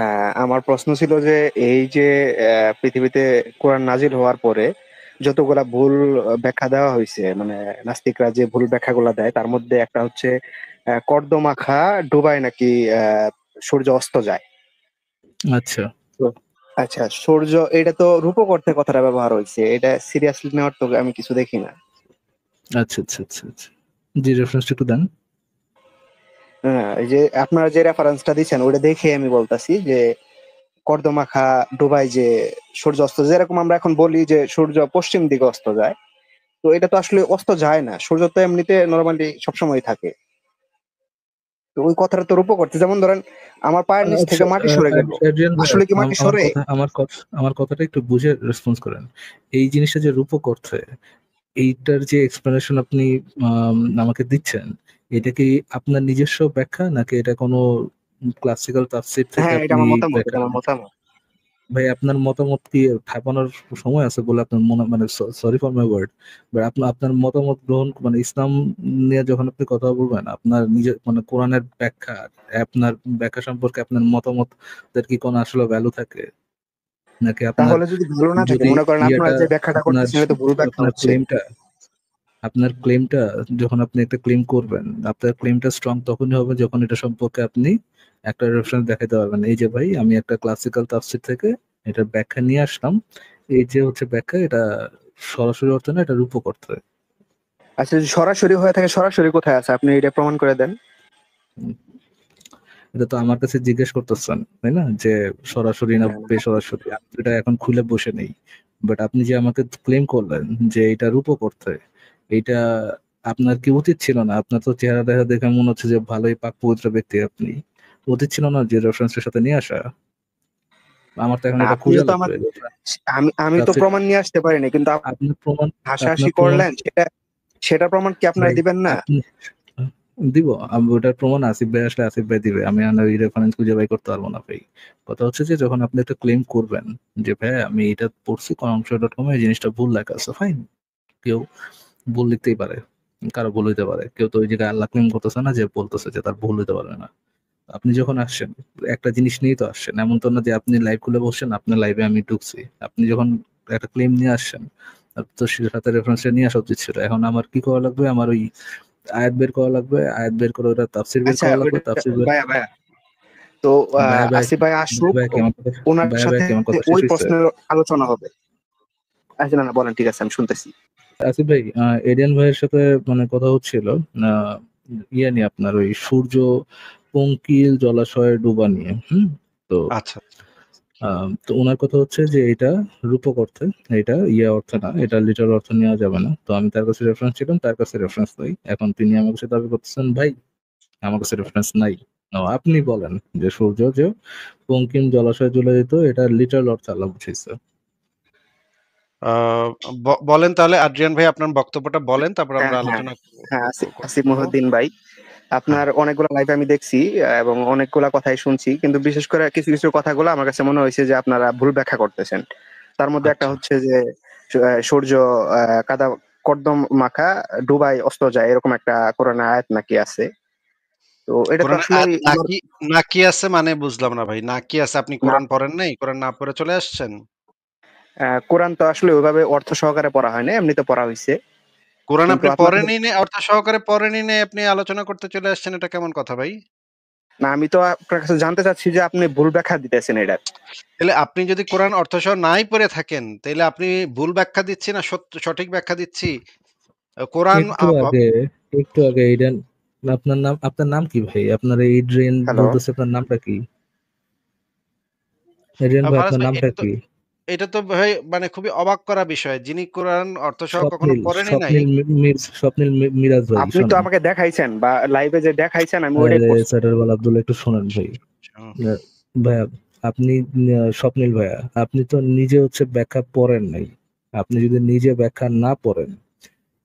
হ্যাঁ, আমার প্রশ্ন ছিল যে এই যে পৃথিবীতে কোরআন নাজিল হওয়ার পরে যতগুলা ভুল ব্যাখ্যা দেওয়া হয়েছে, মানে নাস্তিকরা যে ভুল ব্যাখ্যাগুলা দেয় তার মধ্যে একটা হচ্ছে কর্দমাখা ডুবায় নাকি সূর্য অস্ত যায়। আচ্ছা তো আচ্ছা, সূর্য এটা তো রূপক অর্থে কথাটা ব্যবহার হয়েছে, এটা সিরিয়াসলি নেওয়ার তো আমি কিছু দেখি না। আচ্ছা আচ্ছা আচ্ছা আচ্ছা, জি রেফারেন্সটা একটু দেন। হ্যাঁ, এই যে আপনারা যে রেফারেন্সটা দিচ্ছেন ওটা দেখে আমি বলতাছি যে কর্দমাখা ডুবাই যে সূর্য অস্ত, যেরকম আমরা এখন বলি যে সূর্য পশ্চিম দিকে অস্ত যায়, তো এটা তো আসলে অস্ত যায় না, সূর্য তো এমনিতে নর্মালি সবসময় থাকে। তো ওই কথাটা তো রূপক অর্থে, যেমন ধরেন আমার পায়ের নিচ আচ্ছা থেকে মাটি সরে গেল, এডরিয়ান ভাই, আসলে কি মাটি আমার সরে? কথা আমার কথাটা একটু বুঝে রেসপন্স করেন। এই জিনিসটা যে রূপক অর্থে, এইটার যে এক্সপ্লেনেশন আপনি আমাকে দিচ্ছেন, এটা কি আপনার নিজস্ব ব্যাখ্যা নাকি এটা কোনো ক্লাসিক্যাল তাফসীর থেকে হ্যাঁ, এটা আপনি আমার মতামত, এটা ব্যাখ্যা আমার নিয়েছেন? মতামত। ভাই আপনার মতামত কি ঠাপানোর সময় আছে বলে আপনার মনে, মানে sorry for my word, but আপনার আপনার মতামত গ্রহণ, মানে ইসলাম নিয়ে যখন আপনি কথা বলবেন, আপনার নিজের মানে কোরআনের ব্যাখ্যা, আপনার ব্যাখ্যা সম্পর্কে আপনার মতামতের কি কোনো আসলে ভ্যালু থাকে? নাকি আপনার তাহলে যদি ভালো না থাকে, যদি মনে করেন আপনারা ইয়েটা, যে ব্যাখ্যাটা আপনার করতেছেন এটা তো ভুল ব্যাখ্যা আপনার হচ্ছে। ক্লেমটা, আপনার ক্লেমটা যখন আপনি একটা ক্লেম করবেন, আপনার ক্লেমটা স্ট্রং তখনই হবে যখন এটা সম্পর্কে আপনি একটা রেফারেন্স দেখাতে পারবেন, এই যে ভাই আমি একটা ক্লাসিক্যাল তাফসীর থেকে এটার ব্যাখ্যা নিয়ে আসলাম, এই যে হচ্ছে ব্যাখ্যা, এটা সরাসরি অর্থ না, এটা রূপক অর্থে। আচ্ছা, যদি সরাসরি হয়ে থাকে, সরাসরি কোথায় আছে আপনি এটা প্রমাণ করে দেন। উম, এটা তো আমার কাছে জিজ্ঞেস করতেছেন তাই না, যে সরাসরি না বেসরাসরি, আমি তো এটা এখন খুলে বসে নেই। বাট আপনি যে আমাকে ক্লেম করলেন যে এটা রূপক অর্থে, এইটা আপনার কি উচিত ছিল না? আপনার তো চেহারা দেখা দেখে মনে হচ্ছে যে ভালোই পাক পবিত্র ব্যক্তি আপনি, উচিত ছিল না যে রেফারেন্সের সাথে নিয়ে আসা? আমার তো এখন এটা আপনিও খোঁজা তো আমার, লাগবে। আমি তো তাফসীর, প্রমাণ নিয়ে আসতে পারিনি, কিন্তু আপনার প্রমাণ, আপনার হাসাহাসি প্রমাণ করলেন, সেটা সেটা প্রমাণ কি আপনারা ভাই, দিবেন না? আপনি দিব, আমি ওটার প্রমাণ আসিফ ভাই আসলে আসিফ ভাই দিবে, আমি আর ওই রেফারেন্স খুঁজে বাই করতে পারবো না ভাই। কথা হচ্ছে যে যখন আপনি একটা ক্লেম করবেন যে ভাই আমি এটা পড়ছি কনকশন.com এই জিনিসটা ভুল লেখা আছে, ফাইন, কেউ ভুল লিখতেই পারে, কারো ভুল হইতে পারে, কেউ তো ওই জায়গায় আল্লাহ ক্লেম করতেছে না যে বলতেছে যে তার ভুল হইতে পারে না। আপনি যখন আসছেন একটা জিনিস নিয়েই তো আসছেন, এমন তো না যে আপনি লাইভ খুলে বসছেন, আপনার লাইভে আমি ঢুকছি। আপনি যখন একটা ক্লেম নিয়ে আসছেন, তো সে সাথে রেফারেন্সটা নিয়ে আসা উচিত ছিল। এখন আমার কি করা লাগবে? আমার ওই আয়াত বের করা লাগবে, আয়াত বের করে ওটা তাফসীর বের আচ্ছা, করা লাগবে, ওইটা তাফসীর বের। ভাইয়া ভাইয়া, তো ভাইয়া ভাইয়া আসিফ ভাই আসুক, ভাইয়া কি আমার কথা, ওনার ভাইয়া সাথে কি আমার কথা শেষ ওই হয়েছে? প্রশ্নের আলোচনা হবে। আচ্ছা, না না, বলেন, ঠিক আছে, আমি শুনতেছি। আসিফ ভাই, এডিয়ান ভাইয়ের সাথে মানে কথা হচ্ছিল আহ, ইয়ে নিয়ে, আপনার ওই সূর্য পঙ্কিল জলাশয়ে ডুবা নিয়ে। তো আচ্ছা, তো ওনার কথা হচ্ছে যে এটা রূপক অর্থে, এটা ইয়ে অর্থে না, এটা লিটার অর্থ নেওয়া যাবে না। তো আমি তার কাছে রেফারেন্স ছিলাম, তার কাছে রেফারেন্স নাই, এখন তিনি আমার কাছে দাবি করতেছেন ভাই আমার কাছে রেফারেন্স নাই। আপনি বলেন যে সূর্য যে বঙ্কিম জলাশয়ে চলে যেত, এটা লিটারাল অর্থ আল্লাহ বুঝাইছে। আহ, বলেন তাহলে আদ্রিয়ান ভাই, আপনার বক্তব্যটা বলেন, তারপর হ্যাঁ আমরা হ্যাঁ আলোচনা হ্যাঁ, আসিফ করবো। মহিউদ্দিন ভাই, হ্যাঁ, আপনার অনেকগুলো লাইভ আমি দেখছি, এবং অনেকগুলা কথাই শুনছি, কিন্তু বিশেষ করে কিছু কিছু কথাগুলো আমার কাছে মনে হয়েছে যে আপনারা ভুল ব্যাখ্যা করতেছেন। তার মধ্যে একটা আচ্ছা। হচ্ছে যে সূর্য কাদা কর্দম মাখা ডুবাই অস্ত যায়, এরকম একটা কোরআনে আয়াত নাকি আছে। তো এটা তো কোরআনে আসলে আয়াত আমার নাকি, নাকি আছে মানে বুঝলাম না ভাই, নাকি আছে? আপনি না, কোরআন পড়েন নাই? কোরআন না পড়ে চলে আসছেন? কোরআন তো আসলে ওইভাবে অর্থ সহকারে পড়া হয় না, এমনিতে পড়া হয়েছে। কোরআন কিন্তু আপনি আপনাদের, পড়েনই না, অর্থ সহকারে পড়েনই না, আপনি আলোচনা করতে চলে আসছেন, এটা কেমন কথা ভাই? না, আমি তো আপনার কাছে জানতে চাচ্ছি যে আপনি ভুল ব্যাখ্যা দিতেছেন এটা। তাহলে আপনি যদি কোরআন অর্থসহ নাই পড়ে থাকেন, তাহলে আপনি ভুল ব্যাখ্যা দিচ্ছি না সঠিক ব্যাখ্যা দিচ্ছি? কোরআন একটু আগে, একটু আগে এডেন, আপনার নাম কি ভাই? আপনার এই ড্রেন হ্যালো, বলতেছে, আপনার নামটা কি? এডেন ভাই ফারাজ আপনার ভাই, নামটা কি? এটা তো ভাই মানে খুবই অবাক করা বিষয়। যিনি কোরআন অর্থসহ কখনো স্বপ্নিল, পড়েনই নাই। স্বপ্নিল মিরাজ ভাই আপনি তো শোনেন। আমাকে দেখাইছেন বা লাইভে যে দেখাইছেন, আমি ওইটাই আরে পড়ছি। স্যারের আব্দুল্লাহ একটু শোনেন ভাই। হুম। আহ, ভাইয়া, আপনি স্বপ্নিল ভাইয়া, আপনি তো নিজে হচ্ছে ব্যাখ্যা পড়েন নাই। আপনি যদি নিজে ব্যাখ্যা না পড়েন,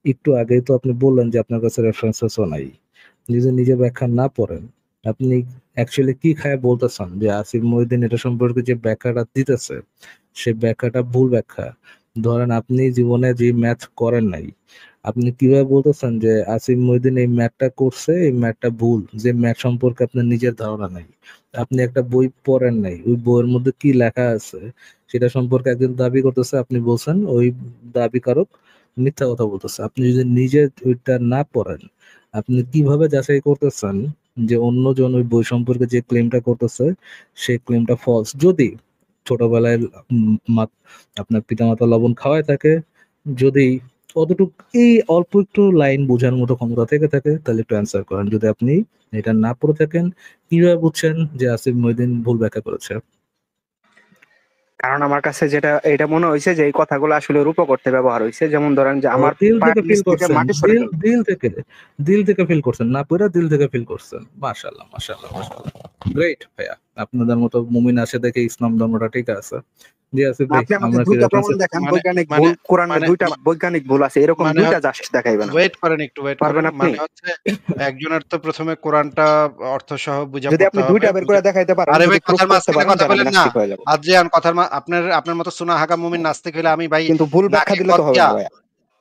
একটু আগেই তো আপনি বললেন যে আপনার কাছে রেফারেন্সেসও নাই, যদি নিজে ব্যাখ্যা না পড়েন, আপনি অ্যাকচুয়ালি কি খায় বলতেছেন যে আসিফ মহিউদ্দিন এটা সম্পর্কে যে ব্যাখ্যাটা দিতেছে সে ব্যাখ্যাটা ভুল ব্যাখ্যা? ধরেন আপনি জীবনে যে ম্যাথ করেন নাই, আপনি কিভাবে বলতেছেন যে আসিফ মহিউদ্দিন এই ম্যাথটা করছে, এই ম্যাথটা ভুল, যে ম্যাথ সম্পর্কে আপনার নিজের ধারণা নাই? আপনি একটা বই পড়েন নাই, ওই বইয়ের মধ্যে কি লেখা আছে সেটা সম্পর্কে একজন দাবি করতেছে, আপনি বলছেন ওই দাবিকারক মিথ্যা কথা বলতেছে। আপনি যদি নিজে ওইটা না পড়েন, আপনি কিভাবে যাচাই করতেছেন যে অন্যজন ওই বই সম্পর্কে যে ক্লেমটা করতেছে সেই ক্লেমটা ফলস? যদি ছোটবেলায় আপনার পিতামাতা লবণ খাওয়ায় থাকে, যদি অতটুকু এই অল্প একটু লাইন বোঝার মতো ক্ষমতা থেকে থাকে, তাহলে একটু অ্যান্সার করেন। যদি আপনি এটা না পড়ে থাকেন, কিভাবে বুঝছেন যে আসিফ মহিউদ্দিন ভুল ব্যাখ্যা করেছে? কারণ আমার কাছে যেটা এটা মনে হয়েছে যে এই কথাগুলো আসলে রূপক অর্থে ব্যবহার হয়েছে, যেমন ধরেন যে ও আমার দিল থেকে পায়ের নিচ ফিল থেকে করছেন, মাটি সরে দিল গেল। দিল থেকে, দিল থেকে ফিল করছেন, না পুরা দিল থেকে ফিল করছেন। মাশাআল্লাহ, মাশাআল্লাহ, মাশাআল্লাহ, গ্রেট ভাইয়া। আপনাদের মতো মুমিন আছে দেখে ইসলাম ধর্মটা ঠিক আছে। জি আসিফ না, ভাই, আপনি আমাকে আমরা কি দুইটা প্রমাণ রেফারেন্সে দেখান, মানে বৈজ্ঞানিক মানে ভুল, কোরআনে মানে দুইটা মা- বৈজ্ঞানিক ভুল আছে, এরকম মানে দুইটা জাস্ট দেখাইবেন আমাকে। ওয়েট করেন পারবেন একটু। আপনি? মানে হচ্ছে একজনের তো প্রথমে কোরআনটা অর্থ সহ বুঝা যদি পড়তে আপনি হবে। দুইটা বের করে দেখাইতে পারেন, আরে যদি ভাই, প্রুফ কথার করতে মাঝখানে পারেন, কথা তাহলে আমি বলেন না। নাস্তিক হয়ে যাব। আদ্রিয়ান, আপনার আপনার মতো সুনাহাগা মুমিন নাস্তিক হইলে আমি ভাই কিন্তু ভুল ব্যাখ্যা নাকে দিলে খত তো হবে দিয়া, না ভাইয়া।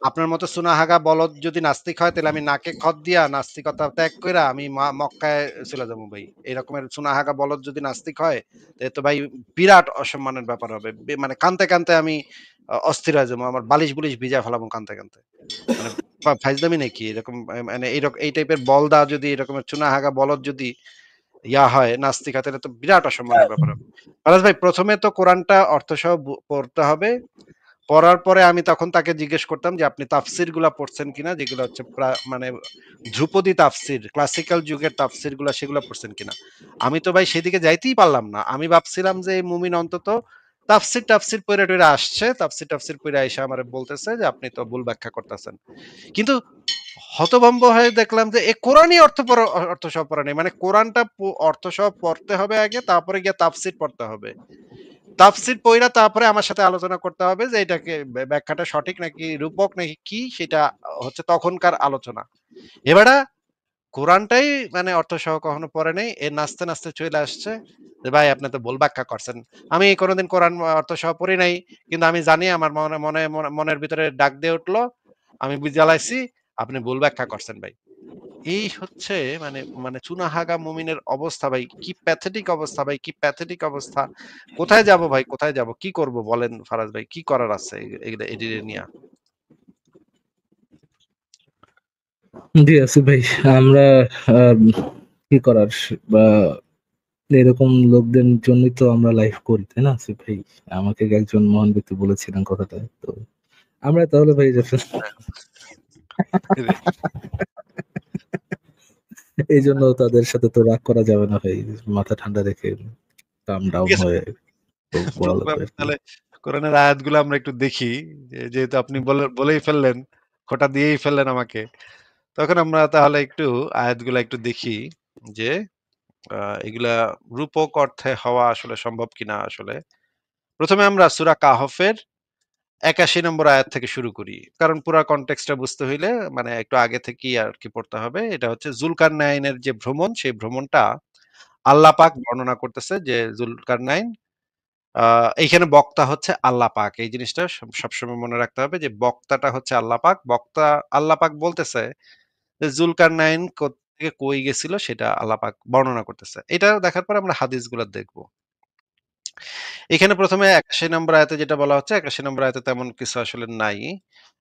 আপনার মতো সুনাহাগা বলদ যদি নাস্তিক হয় তাহলে আমি নাকে খত দিয়া নাস্তিকতা ত্যাগ কইরা আমি মক্কায় চলে যাবো ভাই। এরকমের সুনাহাগা বলদ যদি নাস্তিক হয় তাহলে তো ভাই বিরাট অসম্মানের ব্যাপার হবে। মানে কানতে কানতে আমি অস্থির হয়ে যাবো, আমার বালিশ বুলিশ ভিজা ফেলাবো কানতে কানতে। মানে ফাইজলামি নাকি এরকম? মানে এইরকম এই টাইপের বলদা যদি, এরকমের চুনাহাগা বলদ যদি হয় নাস্তিক হয়, তাহলে তো বিরাট অসম্মানের ব্যাপার হবে। ফারাজ ভাই, প্রথমে তো কোরআনটা অর্থসহ পড়তে হবে। পড়ার পরে আমি তখন তাকে জিজ্ঞেস করতাম যে আপনি তাফসির গুলা পড়ছেন কিনা, যেগুলো হচ্ছে মানে ধ্রুপদী তাফসির, ক্লাসিক্যাল যুগের তাফসির গুলা, সেগুলো পড়ছেন কিনা। আমি তো ভাই সেদিকে যাইতেই পারলাম না। আমি ভাবছিলাম যে এই মুমিন অন্তত তাফসির টাফসির পড়ে টইরা আসছে, তাফসির টাফসির পড়ে এসে আমার বলতেছে যে আপনি তো ভুল ব্যাখ্যা করতেছেন। কিন্তু হতভম্ব হয়ে দেখলাম যে এ কোরআনই অর্থ সহ পড়া নেই। মানে কোরআনটা অর্থ সহ পড়তে হবে আগে, তারপরে গিয়ে তাফসির পড়তে হবে। তাফসির পইড়া তারপরে আমার সাথে আলোচনা করতে হবে যে এটাকে ব্যাখ্যাটা সঠিক নাকি রূপক নাকি কি, সেটা হচ্ছে তখনকার আলোচনা। এবারে কোরআনটাই মানে অর্থ সহ কখনো পড়ে নাই, এ নাচতে নাচতে চলে আসছে যে ভাই আপনি তো ভুল ব্যাখ্যা করছেন। আমি কোনোদিন কোরআন অর্থ সহ পড়ি নাই, কিন্তু আমি জানি আমার মনের ভিতরে ডাক দিয়ে উঠলো, আমি বুঝে জ্বালাইছি, আপনি ভুল ব্যাখ্যা করছেন ভাই। এই হচ্ছে মানে মানে চুনাহাগা মুমিনের অবস্থা ভাই। কি প্যাথেটিক অবস্থা ভাই, কি প্যাথেটিক অবস্থা। কোথায় যাব ভাই, কোথায় যাব, কি করব বলেন ফারাজ ভাই, কি করার আছে এগুলা এডিটে নিয়ে? জি আসিফ ভাই, আমরা আম, কি করার, বা এরকম লোকদের জন্যই তো আমরা লাইভ করি, তাই না আসিফ ভাই? আমাকে একজন মহান ব্যক্তি বলেছিলেন কথাটা তো। আমরা তাহলে ভাই এই জন্য তাদের সাথে তো রাগ করা যাবে না ভাই, মাথা ঠান্ডা রেখে কাম ঠিক ডাউন আছে, হয়ে তো বলা লাগবে আর কি। তাহলে কোরআনের আয়াতগুলো আমরা একটু দেখি। যেহেতু আপনি বলেই ফেললেন, খোঁটা দিয়েই ফেললেন আমাকে, তখন আমরা তাহলে একটু আয়াতগুলো একটু দেখি যে এগুলা রূপক অর্থে হওয়া আসলে সম্ভব কিনা আসলে। প্রথমে আমরা সূরা কাহফের ৮১ নম্বর আয়াত থেকে শুরু করি। কারণ পুরা কনটেক্সটটা বুঝতে হইলে মানে একটু আগে থেকেই আরকি পড়তে হবে। এটা হচ্ছে যুলকারনাইনের যে ভ্রমণ, সেই ভ্রমণটা আল্লাহ পাক বর্ণনা করতেছে যে যুলকারনাইন, আ এইখানে বক্তা হচ্ছে আল্লাহ পাক। এই জিনিসটা সবসময় মনে রাখতে হবে যে বক্তাটা হচ্ছে আল্লাহ পাক। বক্তা আল্লাহ পাক বলতেছে যে যুলকারনাইন কোত্থেকে কই গেছিল সেটা আল্লাহ পাক বর্ণনা করতেছে। এটা দেখার পর আমরা হাদিসগুলা দেখব। এখানে ১ম এ ৮১ নম্বর আয়াতে যেটা বলা হচ্ছে, ৮১ নম্বর আয়াতে তেমন কিছু আসলে নাই।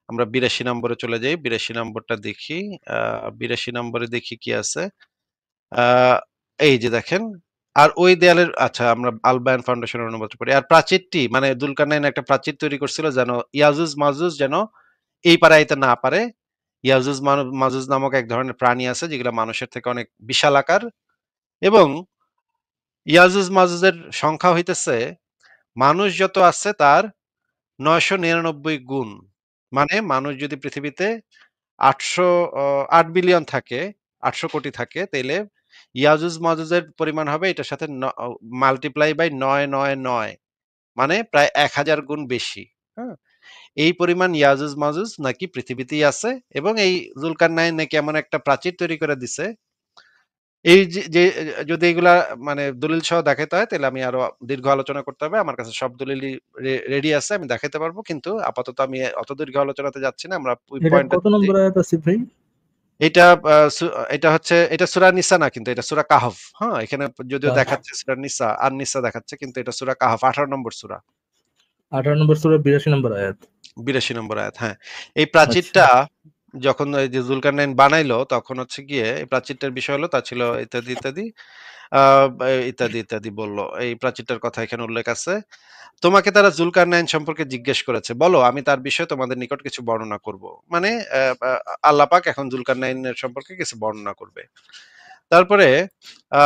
আমরা ৮২ নম্বরে চলে যাই। ৮২ নম্বরটা দেখি। আ ৮২ নম্বরে দেখি কি আছে। আ এই যে দেখেন, আর ওই দেয়ালের, আচ্ছা আমরা আল বায়ান ফাউন্ডেশনের অনুবাদটা পড়ি। আর প্রাচীরটি মানে যুলকারনাইন একটা প্রাচীর তৈরি করছিল যেন ইয়াজুজ মাজুজ যেন এই পারে আইতে না পারে। ইয়াজুজ মাজুজ নামক এক ধরনের প্রাণী আছে যেগুলা মানুষের থেকে অনেক বিশাল আকার, এবং ইয়াজুজ মাজুজের সংখ্যা হইতেছে মানুষ যত আছে তার ৯৯৯ গুণ। মানে মানুষ যদি পৃথিবীতে ৮০০ ৮ বিলিয়ন থাকে, ৮০০ কোটি থাকে, তাইলে ইয়াজুজ মাজুজের পরিমাণ হবে এটার সাথে মাল্টিপ্লাই বাই ৯৯৯, মানে প্রায় ১,০০০ গুণ বেশি। হ্যাঁ? এই পরিমাণ ইয়াজুজ মাজুজ নাকি পৃথিবীতেই আছে, এবং এই যুলকারনাইন নাকি এমন একটা প্রাচীর তৈরি করে দিছে এই যে যদি এগুলা মানে দলিল সহ দেখাইতে হয় তাহলে আমি আরো দীর্ঘ আলোচনা করতে হবে। আমার কাছে সব দলিলই রেডি আছে। আমি দেখাইতে পারবো। কিন্তু আপাতত আমি অত দীর্ঘ আলোচনাতে যাচ্ছি না। আমরা ওই এটা পয়েন্টে কত যাচ্ছি। নম্বর আয়াত আসিফ ভাই? এটা এটা হচ্ছে এটা সূরা নিসা না, কিন্তু এটা সূরা কাহফ। হ্যাঁ? এখানে যদিও কাহফ। দেখাচ্ছে সূরা নিসা, আন-নিসা দেখাচ্ছে, কিন্তু এটা সূরা কাহফ 18 নম্বর সূরা। 18 নম্বর সূরা 82 নম্বর আয়াত। 82 নম্বর আয়াত, হ্যাঁ। এই আচ্ছা। প্রাচীরটা যখন এই যে জুলকারনাইন বানাইলো তখন হচ্ছে গিয়ে এই প্রাচীরটার বিষয় হলো তা ছিল ইত্যাদি, ইত্যাদি। আ ইত্যাদি, ইত্যাদি বলল। এই প্রাচীরটার কথা এখানে উল্লেখ আছে। তোমাকে তারা জুলকারনাইন সম্পর্কে জিজ্ঞেস করেছে। বলো আমি তার বিষয়ে তোমাদের নিকট কিছু বর্ণনা করব। মানে আল্লাহ পাক এখন জুলকারনাইনের সম্পর্কে কিছু বর্ণনা করবে। তারপরে আ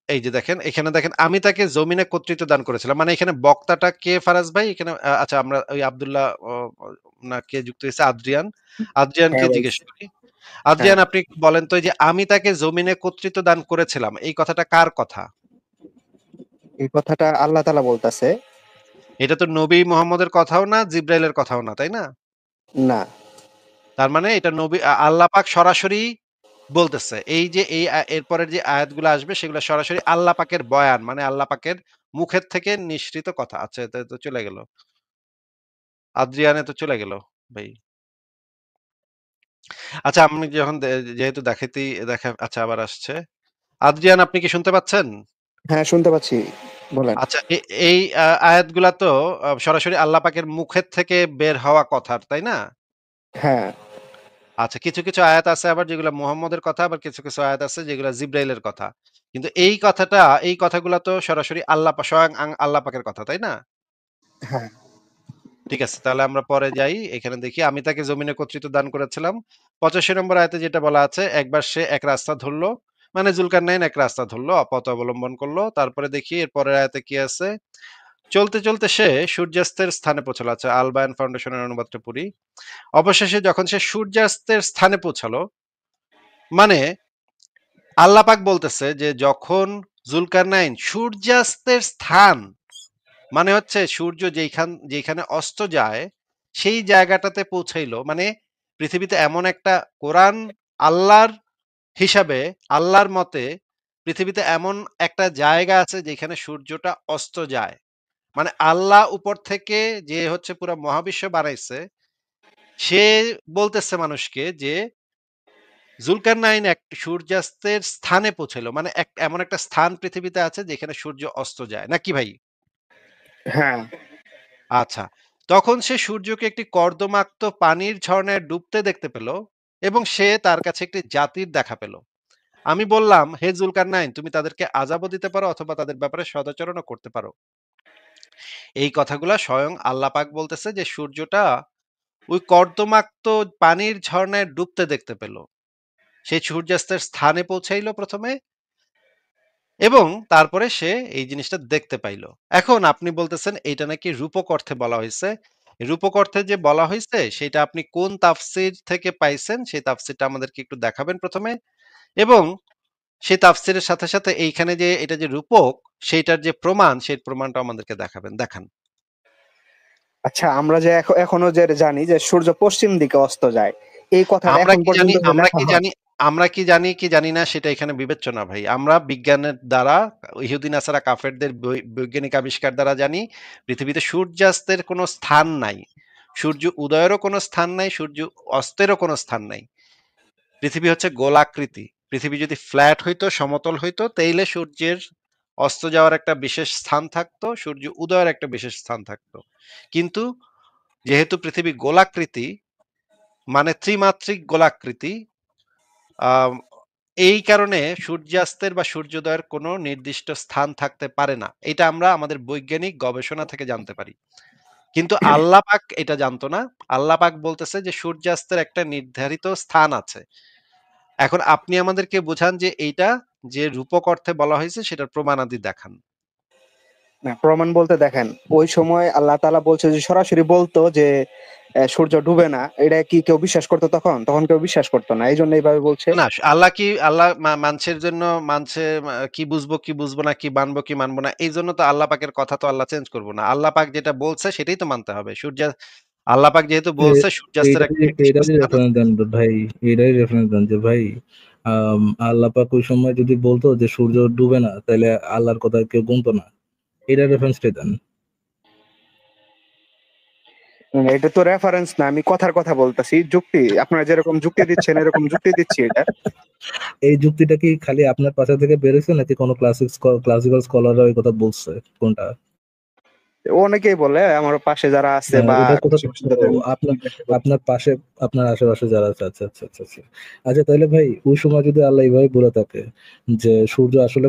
এই যে দেখেন, এখানে দেখেন আমি তাকে জমিনে কর্তৃত্ব দান করেছিলাম। মানে এখানে বক্তাটা কে ফারাজ ভাই? এখানে আচ্ছা আমরা ওই আব্দুল্লাহ না কে যুক্ত হয়েছে? আদ্রিয়ান। আদ্রিয়ানকে হ্যাঁ ভাই। জিজ্ঞেস করি। হ্যাঁ, আদ্রিয়ান আপনি একটু বলেন তো এই যে আমি তাকে জমিনে কর্তৃত্ব দান করেছিলাম। এই কথাটা কার কথা? এই কথাটা আল্লাহ তাআলা বলতাছে। এটা তো নবী মুহাম্মদের কথাও না, জিব্রাইলের কথাও না, তাই না? না। তার মানে এটা নবী আল্লাহ পাক সরাসরি বলতেছে। এই যে এরপরের যে আয়াতগুলো আসবে সেগুলো সরাসরি আল্লাহ পাকের বয়ান, মানে আল্লাহ পাকের মুখের থেকে নিঃসৃত কথা। আচ্ছা এটা তো চলে গেল। আদ্রিয়ানে তো চলে গেল ভাই। আচ্ছা আমি যখন যেহেতু আচ্ছা আবার আসছে। আদ্রিয়ান আপনি কি শুনতে পাচ্ছেন? হ্যাঁ, শুনতে পাচ্ছি। বলেন। আচ্ছা এই আয়াতগুলা তো সরাসরি আল্লাহ পাকের মুখের থেকে বের হওয়া কথার, তাই না? হ্যাঁ, আচ্ছা কিছু, কিছু আয়াত আছে আবার যেগুলা মুহাম্মদের কথা, আবার কিছু, কিছু আয়াত আছে যেগুলা জিব্রাইলের কথা। কিন্তু এই কথাগুলা তো সরাসরি স্বয়ং আল্লাহ পাকের কথা, তাই না? হ্যাঁ। ঠিক আছে। তাহলে আমরা পরে যাই। এখানে দেখি আমি তাকে জমিনে কর্তৃত্ব দান করেছিলাম। ৮৫ নম্বর আয়াতে যেটা বলা আছে, একবার সে এক রাস্তা ধরল। মানে জুলকারনাইন এক রাস্তা ধরল, পথ অবলম্বন করল। তারপরে দেখি এর পরের আয়াতে কি আছে? চলতে, চলতে সে সূর্যাস্তের স্থানে পৌঁছালো। আচ্ছা আল বায়ান ফাউন্ডেশনের অনুবাদটা পড়ি। অবশেষে যখন সে সূর্যাস্তের স্থানে পৌঁছালো, মানে আল্লাহ পাক বলতেছে যে যখন জুলকারনাইন সূর্যাস্তের স্থান, মানে হচ্ছে সূর্য যেখানে অস্ত যায় সেই জায়গাটাতে পৌঁছাইলো। মানে পৃথিবীতে এমন একটা কোরআন আল্লাহর হিসাবে, আল্লাহর মতে পৃথিবীতে এমন একটা জায়গা আছে যেখানে সূর্যটা অস্ত যায়। মানে আল্লাহ উপর থেকে যে হচ্ছে পুরা মহাবিশ্ব বানাইছে, সে বলতেছে মানুষকে যে জুলকারনাইন এক সূর্যাস্তের স্থানে পৌঁছালো। মানে এমন একটা স্থান পৃথিবীতে আছে যেখানে সূর্য অস্ত যায়। নাকি ভাই? হ্যাঁ। আচ্ছা। তখন সে সূর্যকে একটি কর্দমাক্ত পানির ঝরনায় ডুবতে দেখতে পেল এবং সে তার কাছে একটি জাতির দেখা পেল। আমি বললাম, হে জুলকারনাইন, তুমি তাদেরকে আযাবও দিতে পারো অথবা তাদের ব্যাপারে সদাচরণও করতে পারো। এই কথাগুলা স্বয়ং আল্লাহ পাক বলতেছে যে সূর্যটা ওই কর্দমাক্ত পানির ঝরনায় ডুবতে দেখতে পেল। সে সূর্যাস্তের স্থানে পৌঁছাইলো প্রথমে এবং তারপরে সে এই জিনিসটা দেখতে পাইল। এখন আপনি বলতেছেন এইটা নাকি রূপক অর্থে বলা হইছে। রূপক অর্থে যে বলা হইছে সেটা আপনি কোন তাফসীর থেকে পাইছেন সেই তাফসীরটা আমাদেরকে একটু দেখাবেন ১ম এ, এবং সেই তাফসীরের সাথে, সাথে এইখানে যে এটা যে রূপক সেইটার যে প্রমাণ সেই প্রমাণটাও আমাদেরকে দেখাবেন। দেখান। আচ্ছা, আমরা যে এখনো যে জানি যে সূর্য পশ্চিম দিকে অস্ত যায়। এই কথাটা আমরা এখন কি জানি পর্যন্ত যে আমরা লেখা কি হয়। জানি আমরা কি জানি কি জানি না সেটা এখানে বিবেচ্য না ভাই। আমরা বিজ্ঞানের দ্বারা ইহুদি নাসারা কাফেরদের বৈজ্ঞানিক আবিষ্কার দ্বারা জানি পৃথিবীতে সূর্যাস্তের কোনো স্থান নাই। সূর্য উদয়েরও কোনো স্থান নাই, সূর্য অস্তেরও কোনো স্থান নাই। পৃথিবী হচ্ছে গোলাকৃতি। পৃথিবী যদি ফ্ল্যাট হইতো, সমতল হইতো, তাইলে সূর্যের অস্ত যাওয়ার একটা বিশেষ স্থান থাকতো, সূর্য উদয়ের একটা বিশেষ স্থান থাকতো। কিন্তু যেহেতু পৃথিবী গোলাকৃতি, মানে ত্রিমাত্রিক গোলাকৃতি, আম এই কারণে সূর্যাস্তের বা সূর্যোদয়ের কোনো নির্দিষ্ট স্থান থাকতে পারে না। এটা আমরা আমাদের বৈজ্ঞানিক গবেষণা থেকে জানতে পারি। কিন্তু আল্লাহ পাক এটা জানতো না। আল্লাহ পাক বলতেছে যে সূর্যাস্তের একটা নির্ধারিত স্থান আছে। এখন আপনি আমাদেরকে বোঝান যে এইটা যে রূপক অর্থে বলা হয়েছে সেটার প্রমাণাদি দেখান। না, প্রমাণ বলতে দেখেন, ওই সময় আল্লাহ তাআলা বলছে যে সরাসরি বলতো যে সূর্য ডুবে না। এটা কি কেউ বিশ্বাস করতো তখন? তখন কেউ বিশ্বাস করতো না। এইজন্য এইভাবে বলছে। না, আল্লাহ মানুষের জন্য মানুষে কি বুঝবো, কি বুঝবো না, কি মানবো, কি মানবো না। এইজন্য তো আল্লাহ পাকের কথা তো আল্লাহ চেঞ্জ করব না। আল্লাহ পাক যেটা বলছে সেটাই তো মানতে হবে। আল্লাহ পাক যেহেতু বলছে সূর্যাস্তের একটা নির্দিষ্ট এইটারই স্থান আছে। রেফারেন্স দেন ভাই, এইটারই রেফারেন্স দেন যে ভাই আল্লাহ পাক ওই সময় যদি বলতো যে সূর্য ডুবে না, তাহলে আল্লাহর কথা কেউ গুনতো না। এটা রেফারেন্সটা দেন। এটা তো রেফারেন্স না, আমি কথার কথা বলতেছি, যুক্তি। আপনারা যেরকম যুক্তি দিচ্ছেন এরকম যুক্তি দিচ্ছি এটা। এই যুক্তিটা কি খালি আপনার পাশে থেকে বেরোছে, নাকি কোনো ক্লাসিক্যাল স্কলাররা এই কথা বলছে? কোনটা? অনেকেই বলে, আমার পাশে যারা আছে বা এটা কোথা থেকে? আশেপাশে যাদের আপনার জিজ্ঞাসা করছি। আপনার পাশে, আপনার আশেপাশে যারা আছে, আচ্ছা আচ্ছা আচ্ছা আচ্ছা। আচ্ছা তাহলে ভাই, ওই সময় যদি আল্লাহ এইভাবে বলে থাকে যে সূর্য আসলে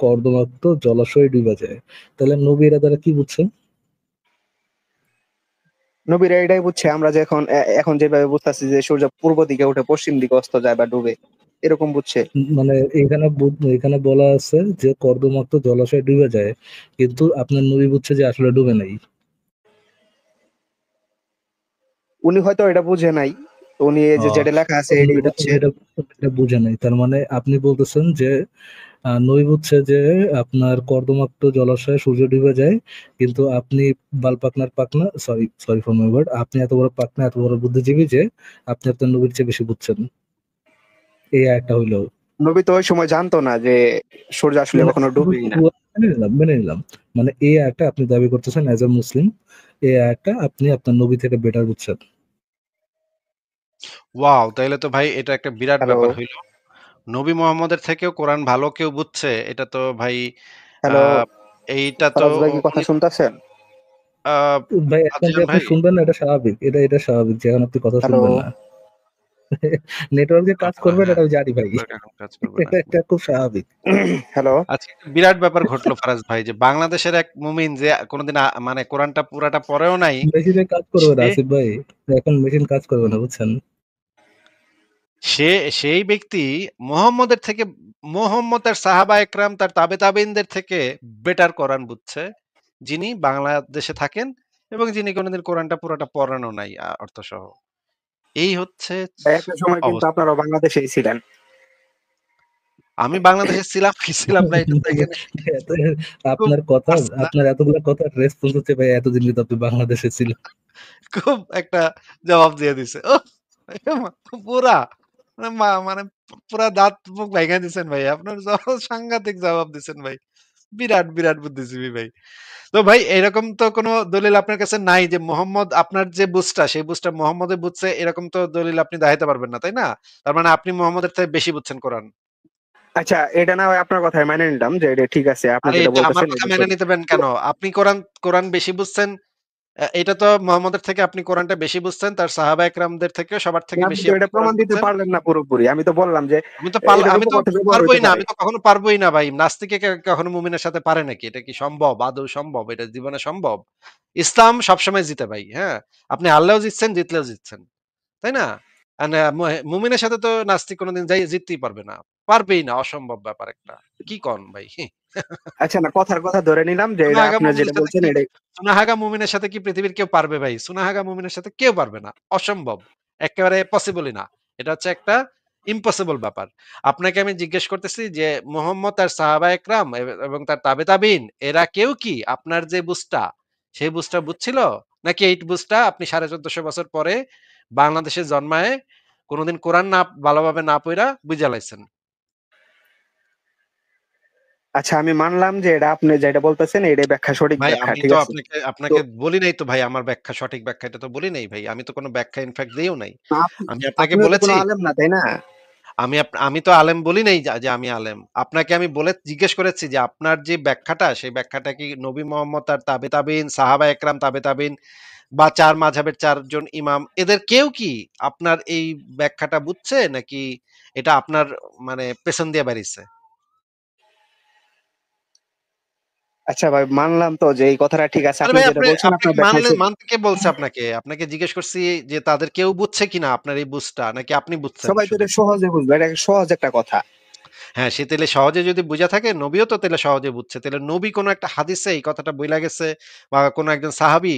কর্দমাক্ত জলাশয়ে ডুবে যায়, তাহলে নবীরা দ্বারা কি বুঝছেন? নবীরা এটাই বুঝছে, আমরা যে এখন যেভাবে বুঝতেছি যে সূর্য পূর্ব দিকে উঠে পশ্চিম দিকে অস্ত যায় বা ডুবে, এরকম বুঝছে। মানে এখানে বলা আছে যে কর্দমাক্ত জলাশয়ে ডুবে যায়, কিন্তু আপনার নবী বুঝছে যে আসলে ডুবে নাই। উনি হয়তো এটা বুঝে নাই, তো উনি এই যে আহ, যেটা লেখা আছে উনি এটাই এটা বুঝছে। উনি এটা এটা বুঝে নাই, তার মানে আপনি বলতেছেন যে নই বুঝছে যে আপনার কর্দমাক্ত জলাশয়ে সূর্য ডুবে যায়, কিন্তু আপনি বালপাকনার পাকনা, sorry sorry for my word, আপনি এত বড় পাকনা, এত বড় বুদ্ধিজীবী যে আপনি আপনার নবীর চেয়ে বেশি বুঝছেন। এই একটা হইলো। নবী তো ওই সময় জানতো না যে সূর্য আসলে মানে কখনো ডুবেই না। মেনে নিলাম। মানে এই একটা আপনি দাবি করতেছেন অ্যাজ এ মুসলিম, এই একটা আপনি আপনার নবী থেকে বেটার বুঝছেন। ওয়াও! তাইলে তো ভাই এটা একটা বিরাট হ্যালো, ব্যাপার হইল। নবী মোহাম্মদের থেকেও কোরআন ভালো কেউ বুঝছে। এটা তো ভাই আ হ্যালো, এইটা তো ফরাজ ভাই কি কথা উনি শুনতেছেন? আ ভাই এখন যে আযিহান আপনি ভাই শুনবেন না, এটা স্বাভাবিক, এটা স্বাভাবিক যে এখন আপনি কথা হ্যালো, শুনবেন না। নেটওয়ার্ক যে কাজ করবে হ্যাঁ, এটা আমি জানি ভাই। নেটওয়ার্ক এখন কাজ করবে না। এটা খুব স্বাভাবিক। হ্যালো। আজকে একটা বিরাট ব্যাপার ঘটলো ফারাজ ভাই যে বাংলাদেশের এক মুমিন যে কোনদিন মানে কোরআনটা পুরাটা পড়েও নাই। মেশিনে কাজ করবে না সে আসিফ ভাই, এখন মেশিন কাজ করবে না, বুঝছেন? সে সেই ব্যক্তি মুহাম্মদের থেকে মুহাম্মদ তার সাহাবা একরাম তার তাবে তাবেইনদের থেকে বেটার কোরআন বুঝছে। যিনি বাংলাদেশে থাকেন এবং যিনি কোনদিন কোরআনটা পুরাটা পড়ানো নাই অর্থসহ। এই হচ্ছে একটা সময় কিন্তু অবস্থা। আপনারা বাংলাদেশেই ছিলেন। আমি বাংলাদেশে ছিলাম কি ছিলাম না এটা তো এখানে এত- খুব আপনার কথা, আছে না? আপনার এতগুলো কথা রেসপন্স হচ্ছে ভাই, এতদিন কিন্তু আপনি বাংলাদেশে ছিল। খুব একটা জবাব দিয়ে দিছে। ওহ! পুরা মানে পুরা দাঁত মুখ ভেঙে দিছেন ভাই। আপনার সাংঘাতিক জবাব দিছেন ভাই। বিরাট, বিরাট বুদ্ধিজীবী ভাই। তো ভাই এরকম তো কোনো দলিল আপনার কাছে নাই যে মোহাম্মদ আপনার যে বুঝটা সেই বুঝটা মোহাম্মদে বুঝছে এরকম তো দলিল আপনি দেখাইতে পারবেন না, তাই না? তার মানে আপনি মোহাম্মদের থেকে বেশি বুঝছেন কোরআন। আচ্ছা, এটা না হয় আপনার কথায় মেনে নিলাম যে এটা ঠিক আছে, আপনি আরে যেটা এটা আমার বলতেছেন কথা এটা মেনে সঠিক। নিতেবেন তো কেন? আপনি কোরআন বেশি বুঝছেন। এটা তো মোহাম্মদের থেকে আপনি কোরআনটা বেশি বুঝছেন। তার সাহাবা একরামদের থেকেও সবার থেকে আপনি বেশি তো আপনি এটা কোরআন প্রমাণ দিতে বুঝছেন। পারলেন না পুরোপুরি। আমি তো বললাম যে এটার আমি তো উপর ব্যবহার পারবোই হইতে না। পারে। আমি তো কখনো পারবোই না ভাই। নাস্তিকে কখনো মুমিনের সাথে পারে নাকি? এটা কি সম্ভব? আদৌ সম্ভব? এটা জীবনে সম্ভব? ইসলাম সবসময় জিতে ভাই, হ্যাঁ? আপনি হারলেও জিতছেন, জিতলেও জিতছেন। তাই না? আন আ মুমিনের সাথে তো নাস্তিক কোনদিন জিততেই পারবে না। পারবেই না, অসম্ভব ব্যাপার একটা। কি কন ভাই? আচ্ছা, না, কথার কথা ধরে নিলাম যে এটা সুনাহাগা আপনি মুমিনের যেটা সাথে বলছেন কি এটাই। সুনাহাগা মুমিনের সাথে কি পৃথিবীর কেউ পারবে ভাই? সুনাহাগা মুমিনের সাথে কেউ পারবে না। অসম্ভব। একেবারে পসিবলই না। এটা হচ্ছে একটা ইম্পসিবল ব্যাপার। আপনাকে আমি জিজ্ঞেস করতেছি যে মুহাম্মদ তার সাহাবা একরাম এবং তার তাবে তাবিন এরা কেউ কি আপনার যে বুঝটা সেই বুঝটা বুঝছিল? নাকি এই বুঝটা আপনি ১৪৫০ বছর পরে বাংলাদেশে জন্মায়ে কোনদিন কোরআন না ভালোভাবে না পইড়া বুইঝা লাইছেন? আচ্ছা, আমি মানলাম যে এটা আপনি যেটা বলতেছেন এটাই ব্যাখ্যা, সঠিক ভাই ব্যাখ্যা। আমি ঠিক তো আছে। তো আপনাকে বলি নাই তো ভাই আমার ব্যাখ্যা সঠিক ব্যাখ্যা এটা তো বলি নাই ভাই। আমি তো কোনো ব্যাখ্যা ইনফেক্ট দেইও নাই। আমি আপনাকে আপনিও তো বলেছি কোনো আলেম না, তাই না? আমি তো আলেম বলি নাই যে আমি আলেম। আপনাকে আমি জিজ্ঞেস করেছি যে আপনার যে ব্যাখ্যাটা সেই ব্যাখ্যাটা কি নবী মোহাম্মদ তার তাবে তাবিন, সাহাবা একরাম তাবে তাবিন বা ৪ মাযহাবের ৪ জন ইমাম এদের কেউ কি আপনার এই ব্যাখ্যাটা বুঝছে নাকি এটা আপনার মানে পেছন দিয়ে বেরিয়েছে? আচ্ছা ভাই, মানলাম তো যে এই কথাটা ঠিক আছে। আরে আপনি ভাই যেটা বলছেন আপনার আপনাকে ব্যাখ্যায় মানতে কে বলছে আপনাকে? আপনাকে জিজ্ঞেস করছি যে তাদের কেউ বুঝছে কিনা আপনার এই বুঝটা নাকি আপনি বুঝছেন সবাই তো শুধু? এটা সহজে বুঝবে, এটা সহজ একটা কথা। হ্যাঁ, সে তাইলে সহজে যদি বুঝা থাকে নবীও তো তাইলে সহজে বুঝছে। তাইলে নবী কোন একটা হাদিসে এই কথাটা বইলা গেছে বা কোন একজন সাহাবী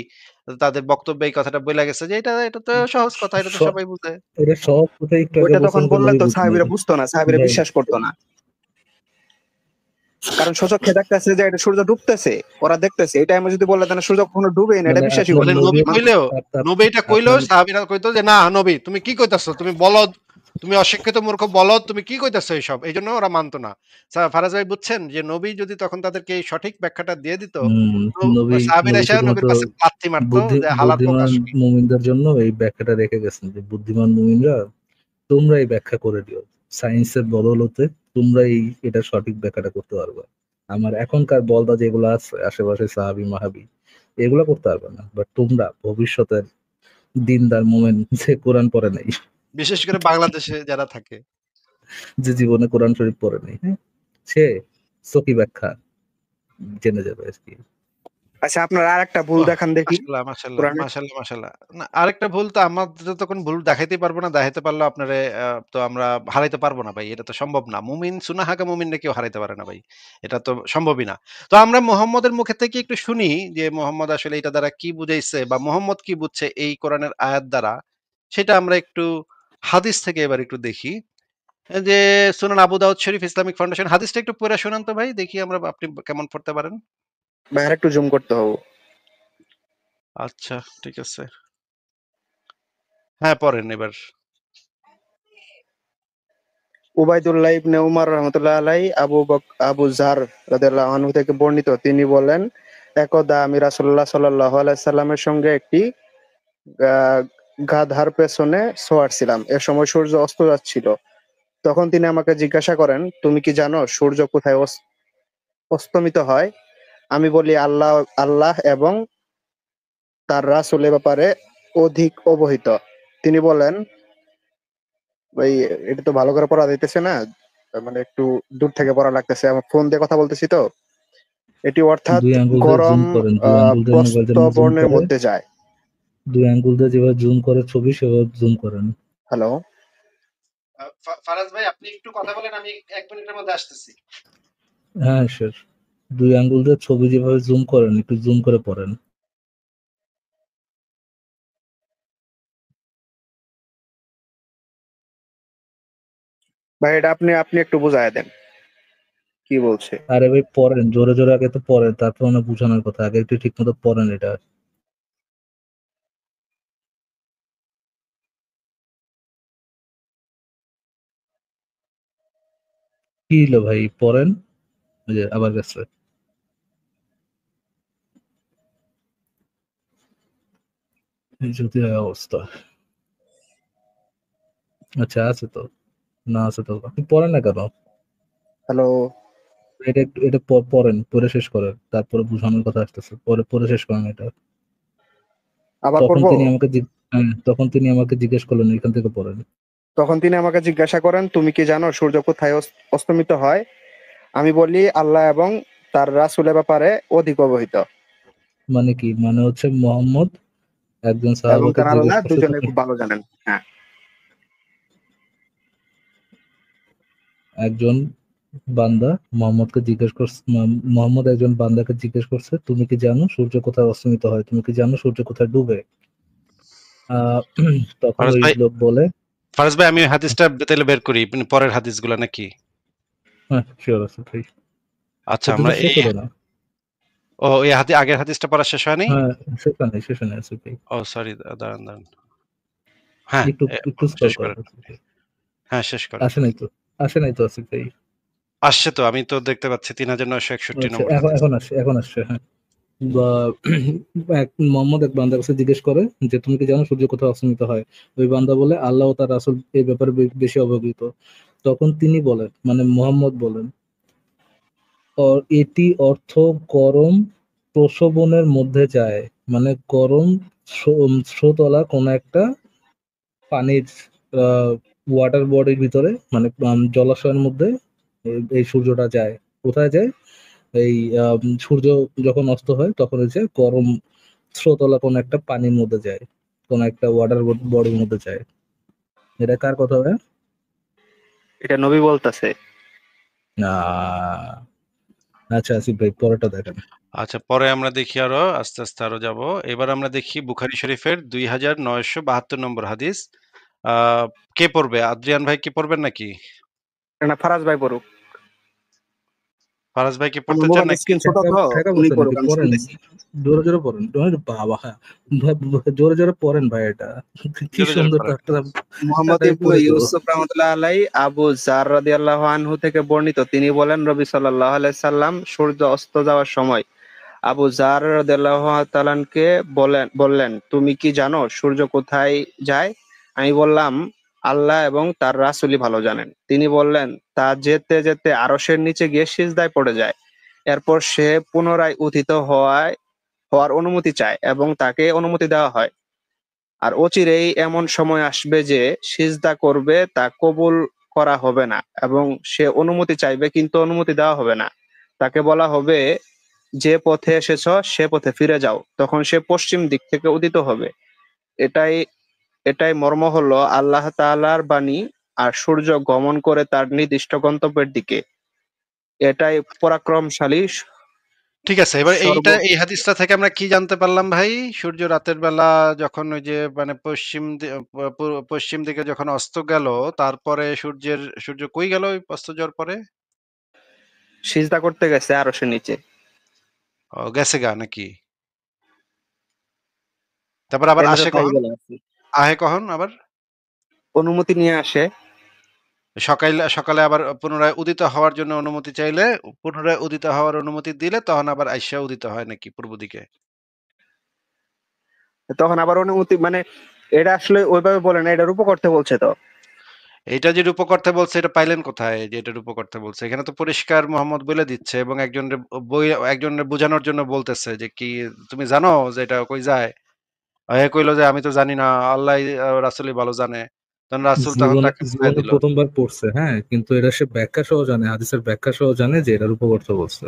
তাদের বক্তব্যে এই কথাটা বইলা গেছে যে এটা তো সহজ কথা, এটা তো স- সবাই বুঝে। এটা সহজ কথা একটু আগে ওইটা তখন বলছেন যে বললে নবী তো বুঝ নাই। সাহাবীরা বুঝতো না, সাহাবীরা ভাই বিশ্বাস করতো না। কারণ স্বচক্ষে দেখতেছে যে এটা সূর্য ডুবতেছে, ওরা দেখতেছে। এই টাইমে যদি বললে তাহলে সূর্য কখনো ডুবেই না, এটা মানে বিশ্বাসই আপনার মানে করতো না, নবী, নবী মানতো কইলেও না। নবী এটা কইলেও আপনার সাহাবীরা কইতো যে, "না নবী তুমি কি কইতাছো? তুমি বলদ।" তুমি অশিক্ষিত মূর্খ বলদ, তুমি কি কইতাছো এইসব? এইজন্য ওরা মানতো না। ফারাজ ভাই বুঝছেন যে নবী যদি তখন তাদেরকে এই সঠিক ব্যাখ্যাটা দিয়ে দিত, হুম, তো নবী সাহাবীরা নবী এসে শুধুমাত্র নবীর কাছে লাথি মারতো যে হালার বুদ্ধিমান প্রকাশ কি? মুমিনদের জন্য এই ব্যাখ্যাটা রেখে গেছেন যে বুদ্ধিমান মুমিনরা তোমরাই ব্যাখ্যা করে দিও, সায়েন্সের বদৌলতে তোমরাই এটা সঠিক ব্যাখ্যাটা করতে পারবে। আমার এখনকার বলদা যেগুলো আছে আশেপাশে সাহাবি মাহাবি এগুলো করতে পারবে না, বাট তোমরা ভবিষ্যতের দিনদার মোমেন যে কোরআন পড়ে নাই, বিশেষ করে বাংলাদেশে যারা থাকে। যে জীবনে কোরআন শরীফ পড়ে নাই, হ্যাঁ, সে সকি ব্যাখ্যা জেনে যাবে আর কি। আচ্ছা, আপনার আর একটা ভুল ওহ! দেখান দেখি মাশাআল্লাহ, মাশাআল্লাহ, কোরআনে। মাশাআল্লাহ, মাশাআল্লাহ। না, আরেকটা ভুল তো আমাদের তখন ভুল দেখাইতেই পারবো না। দেখাইতে পারলেও আপনারে তো আমরা হারাইতে পারবো না ভাই। এটা তো সম্ভব না। মুমিন সুনাহাগা মুমিনরে কেউ হারাইতে পারে না ভাই। এটা তো সম্ভবই না। তো আমরা মুহাম্মদের মুখে থেকে একটু শুনি যে মুহাম্মদ আসলে এটা দ্বারা কি বুঝাইছে বা মুহাম্মদ কি বুঝছে এই কোরআনের আয়াত দ্বারা। সেটা আমরা একটু হাদিস থেকে এবার একটু দেখি। এই যে সুনান আবু দাউদ শরীফ ইসলামিক ফাউন্ডেশন হাদিসটা একটু পইড়া শোনান তো ভাই। দেখি আমরা আপনি কেমন পড়তে পারেন। বাইরে একটু জুম করতে হবে। আচ্ছা, ঠিক আছে। হ্যাঁ, পড়েন এবার। উবাইদুল্লাহ ইবনে উমার রহমতুল্লাহ আলাই আবু জার রাদিয়াল্লাহু আনহু থেকে বর্ণিত, তিনি বলেন, একদা আমি রাসূলুল্লাহ সাল্লাল্লাহু আলাইহি সাল্লামের সঙ্গে একটি গা- গাধার পেছনে সওয়ার ছিলাম। এ সময় সূর্য অস্ত যাচ্ছিল। তখন তিনি আমাকে জিজ্ঞাসা করেন, তুমি কি জানো সূর্য কোথায় অস্তমিত হয়? আমি বলি, আল্লাহ আল্লাহ এবং তার রাসূল এ ব্যাপারে অধিক অবহিত। তিনি বলেন, ভাই, এটা তো ভালো করে পড়া যাইতেছে না, তার মানে একটু দূর থেকে পড়া লাগতেছে, আমার ফোন দিয়ে কথা বলতেছি তো। এটি অর্থাৎ দুই আঙ্গুল দিয়ে গরম জুম করেন, দুই আঙ্গুল দিয়ে মোবাইল প্রস্থ যেমন জুম বর্ণের করে, মধ্যে যায়। দুই আঙ্গুল দিয়ে যেভাবে জুম করে ছবি সেভাবে জুম করেন। হ্যালো। ফারাজ ভাই আপনি একটু কথা বলেন, আমি ১ মিনিটের মধ্যে আসতেছি। হ্যাঁ স্যার, দুই আঙ্গুল দিয়ে ছবি যেভাবে জুম করেন একটু জুম করে পড়েন। ভাই, এটা আপনি আপনি একটু বুঝায় দেন কি বলছে। আরে ভাই পড়েন, জোরে জোরে আগে তো পড়েন, তারপর না বুঝানোর কথা, আগে একটু ঠিক মতো পড়েন এটা। কি হলো ভাই, পড়েন। ওই যে আবার গেছে, এই যদি হয় অবস্থা। আচ্ছা আছে তো, না আছে তো, আপনি পড়েন না কেন? হ্যালো। এটা একটু এটা পড়েন, পড়ে শেষ করেন, তারপরে বুঝানোর কথা আসতেছে, পরে পড়ে শেষ করেন এটা। আবার তখন পড়বো? তিনি আমাকে হ্যাঁ, তখন তিনি আমাকে জিজ্ঞেস করলেন এখান থেকে পড়েন। তখন তিনি আমাকে জিজ্ঞাসা করেন, তুমি কি জানো সূর্য কোথায় অস্তমিত হয়? আমি বলি, আল্লাহ এবং তার রাসূলের ব্যাপারে অধিক অবহিত। মানে কি, মানে হচ্ছে মোহাম্মদ একজন এবং সাহাবাকে তার জিজ্ঞেস আল্লাহ করছে দুজনে তুমি, খুব ভালো জানেন। হ্যাঁ। একজন বান্দা মোহাম্মদকে জিজ্ঞেস করছে, মোহাম্মদ একজন বান্দাকে জিজ্ঞেস করছে তুমি কি জানো সূর্য কোথায় অস্তমিত হয়, তুমি কি জানো সূর্য কোথায় ডুবে? আহ তখন ফারাজ ওই ভাই, লোক বলে, আমি ওই হাদিসটা তাইলে বের করি। পরের হাদিসগুলা নাকি? হ্যাঁ শিওর আছে ভাই, আচ্ছা, এটা আমরা তো শেষ এই হলো না। এই আগের হাদিসটা পড়া শেষ হয়নি? হ্যাঁ, সেখানে আছে ভাই, ও সরি, দাঁড়ান, দাঁড়ান। হ্যাঁ, একটু একটু স্ক্রল শেষ করেন করেন। আছে ভাই। হ্যাঁ, শেষ করেন। আসে নাই তো, আসে নাই তো আছে ভাই। আসছে তো, আমি তো দেখতে পাচ্ছি ৩৯৬১ আচ্ছা, নম্বর এখন হাদিস। এখন আসছে, এখন আসছে, হ্যাঁ। বা মোহাম্মদ এক বান্দার কাছে জিজ্ঞেস করে যে তুমি কি জানো সূর্য কোথায় অস্তমিত হয়? ওই বান্দা বলে আল্লাহ ও তার রাসূল এই ব্যাপারে বেশি অবগত। তখন তিনি বলেন, মানে মোহাম্মদ বলেন, এটি অর্থ গরম প্রস্রবণের মধ্যে যায়, মানে গরম স্রোতলা কোন একটা পানির ওয়াটার বডির ভিতরে, মানে জলাশয়ের মধ্যে এই সূর্যটা যায়। কোথায় যায়? এই সূর্য যখন অস্ত হয় তখন হচ্ছে গরম স্রোতলা কোন একটা পানির মধ্যে যায়, কোন একটা ওয়াটার বডির মধ্যে যায়। এটা কার কথা হয়? এটা নবী বলতেছে। আহ, আচ্ছা আসিফ ভাই পরেরটা দেখেন। আচ্ছা, পরে আমরা দেখি আরো আস্তে, আস্তে আরো যাবো। এবার আমরা দেখি বুখারী শরীফের ২৯৭২ নম্বর হাদিস। আ কে পড়বে? আদ্রিয়ান ভাই কি পড়বেন নাকি? না, ফারাজ ভাই পড়ুক। ফারাজ ভাই কি আমার পড়তে চান মোবাইলে নাকি? স্ক্রিন ছোট তো, ঠেকা উনি বলছে পড়ুক, নাকি? আমি পড়েন, শুনতেছি। জোরে জোরে পড়েন। ওরে বাবা, জোরে জোরে পড়েন ভাই, এটা কি জোরে জোরে সুন্দর পড়েন। মোহাম্মদ তাড়াতাড়ি ইবনু পড়ে ফেলো। ইউসুফ রাহমাতুল্লাহ আলাই আবু জার রাদিয়াল্লাহু আনহু থেকে বর্ণিত, তিনি বলেন নবী সাল্লাল্লাহু আলাইহি সাল্লাম সূর্য অস্ত যাওয়ার সময় আবু জার রাদিয়াল্লাহু তাআলাকে বললেন, তুমি কি জানো সূর্য কোথায় যায়? আমি বললাম, আল্লাহ এবং তার রাসূলই ভালো জানেন। তিনি বললেন, তা যেতে যেতে আরশের নিচে গিয়ে সিজদায় পড়ে যায়। এরপর সে পুনরায় উত্থিত হওয়ার অনুমতি চায় এবং তাকে অনুমতি দেওয়া হয়। আর অচিরেই এমন সময় আসবে যে সিজদা করবে তা কবুল করা হবে না, এবং সে অনুমতি চাইবে কিন্তু অনুমতি দেওয়া হবে না। তাকে বলা হবে, যে পথে এসেছ সে পথে ফিরে যাও। তখন সে পশ্চিম দিক থেকে উদিত হবে। এটাই এটাই মর্ম হলো আল্লাহ তাআলার বাণী। আর সূর্য গমন করে তার নির্দিষ্ট গন্তব্যের দিকে। এটাই পরাক্রমশালী ঠিক আছে, এবার সর্ব। এই হাদিসটা থেকে আমরা কি জানতে পারলাম ভাই? সূর্য রাতের বেলা যখন ওই যে মানে পশ্চিম দিকে যখন অস্ত গেল, তারপরে সূর্য কই গেল ওই অস্ত যাওয়ার পরে? সিজদা করতে গেছে আরশের নিচে। ও গেছে গা নাকি? তারপর আবার এলে তো আসে তাই কখন? বলে আছে। আহে কখন আবার? অনুমতি নিয়ে আসে। সকালে আবার পুনরায় উদিত হওয়ার জন্য অনুমতি চাইলে, পুনরায় উদিত হওয়ার অনুমতি দিলে তখন আবার আইসা উদিত হয় নাকি পূর্ব দিকে? তখন আবার অনুমতি মানে, এটা আসলে ওইভাবে বলে না, এটা রূপক অর্থে বলছে তো। এইটা যে রূপক অর্থে বলছে এটা পাইলেন কোথায় যে এটা রূপক অর্থে বলছে? এখানে তো পরিষ্কার মোহাম্মদ বলে দিচ্ছে এবং একজনের বোঝানোর জন্য বলতেছে যে কি তুমি জানো যে এটা কই যায়? এ কইলো যে আমি তো জানি না, আল্লাহ রাসূলই ভালো জানে। তখন রাসূল তখন জীবনে তাকে বুঝাই জীবনে দিল। প্রথমবার পড়ছে, হ্যাঁ, কিন্তু এটা সে ব্যাখ্যা সহ জানে, হাদিসের ব্যাখ্যা সহ জানে যে এটার উপকর্থ বলছে।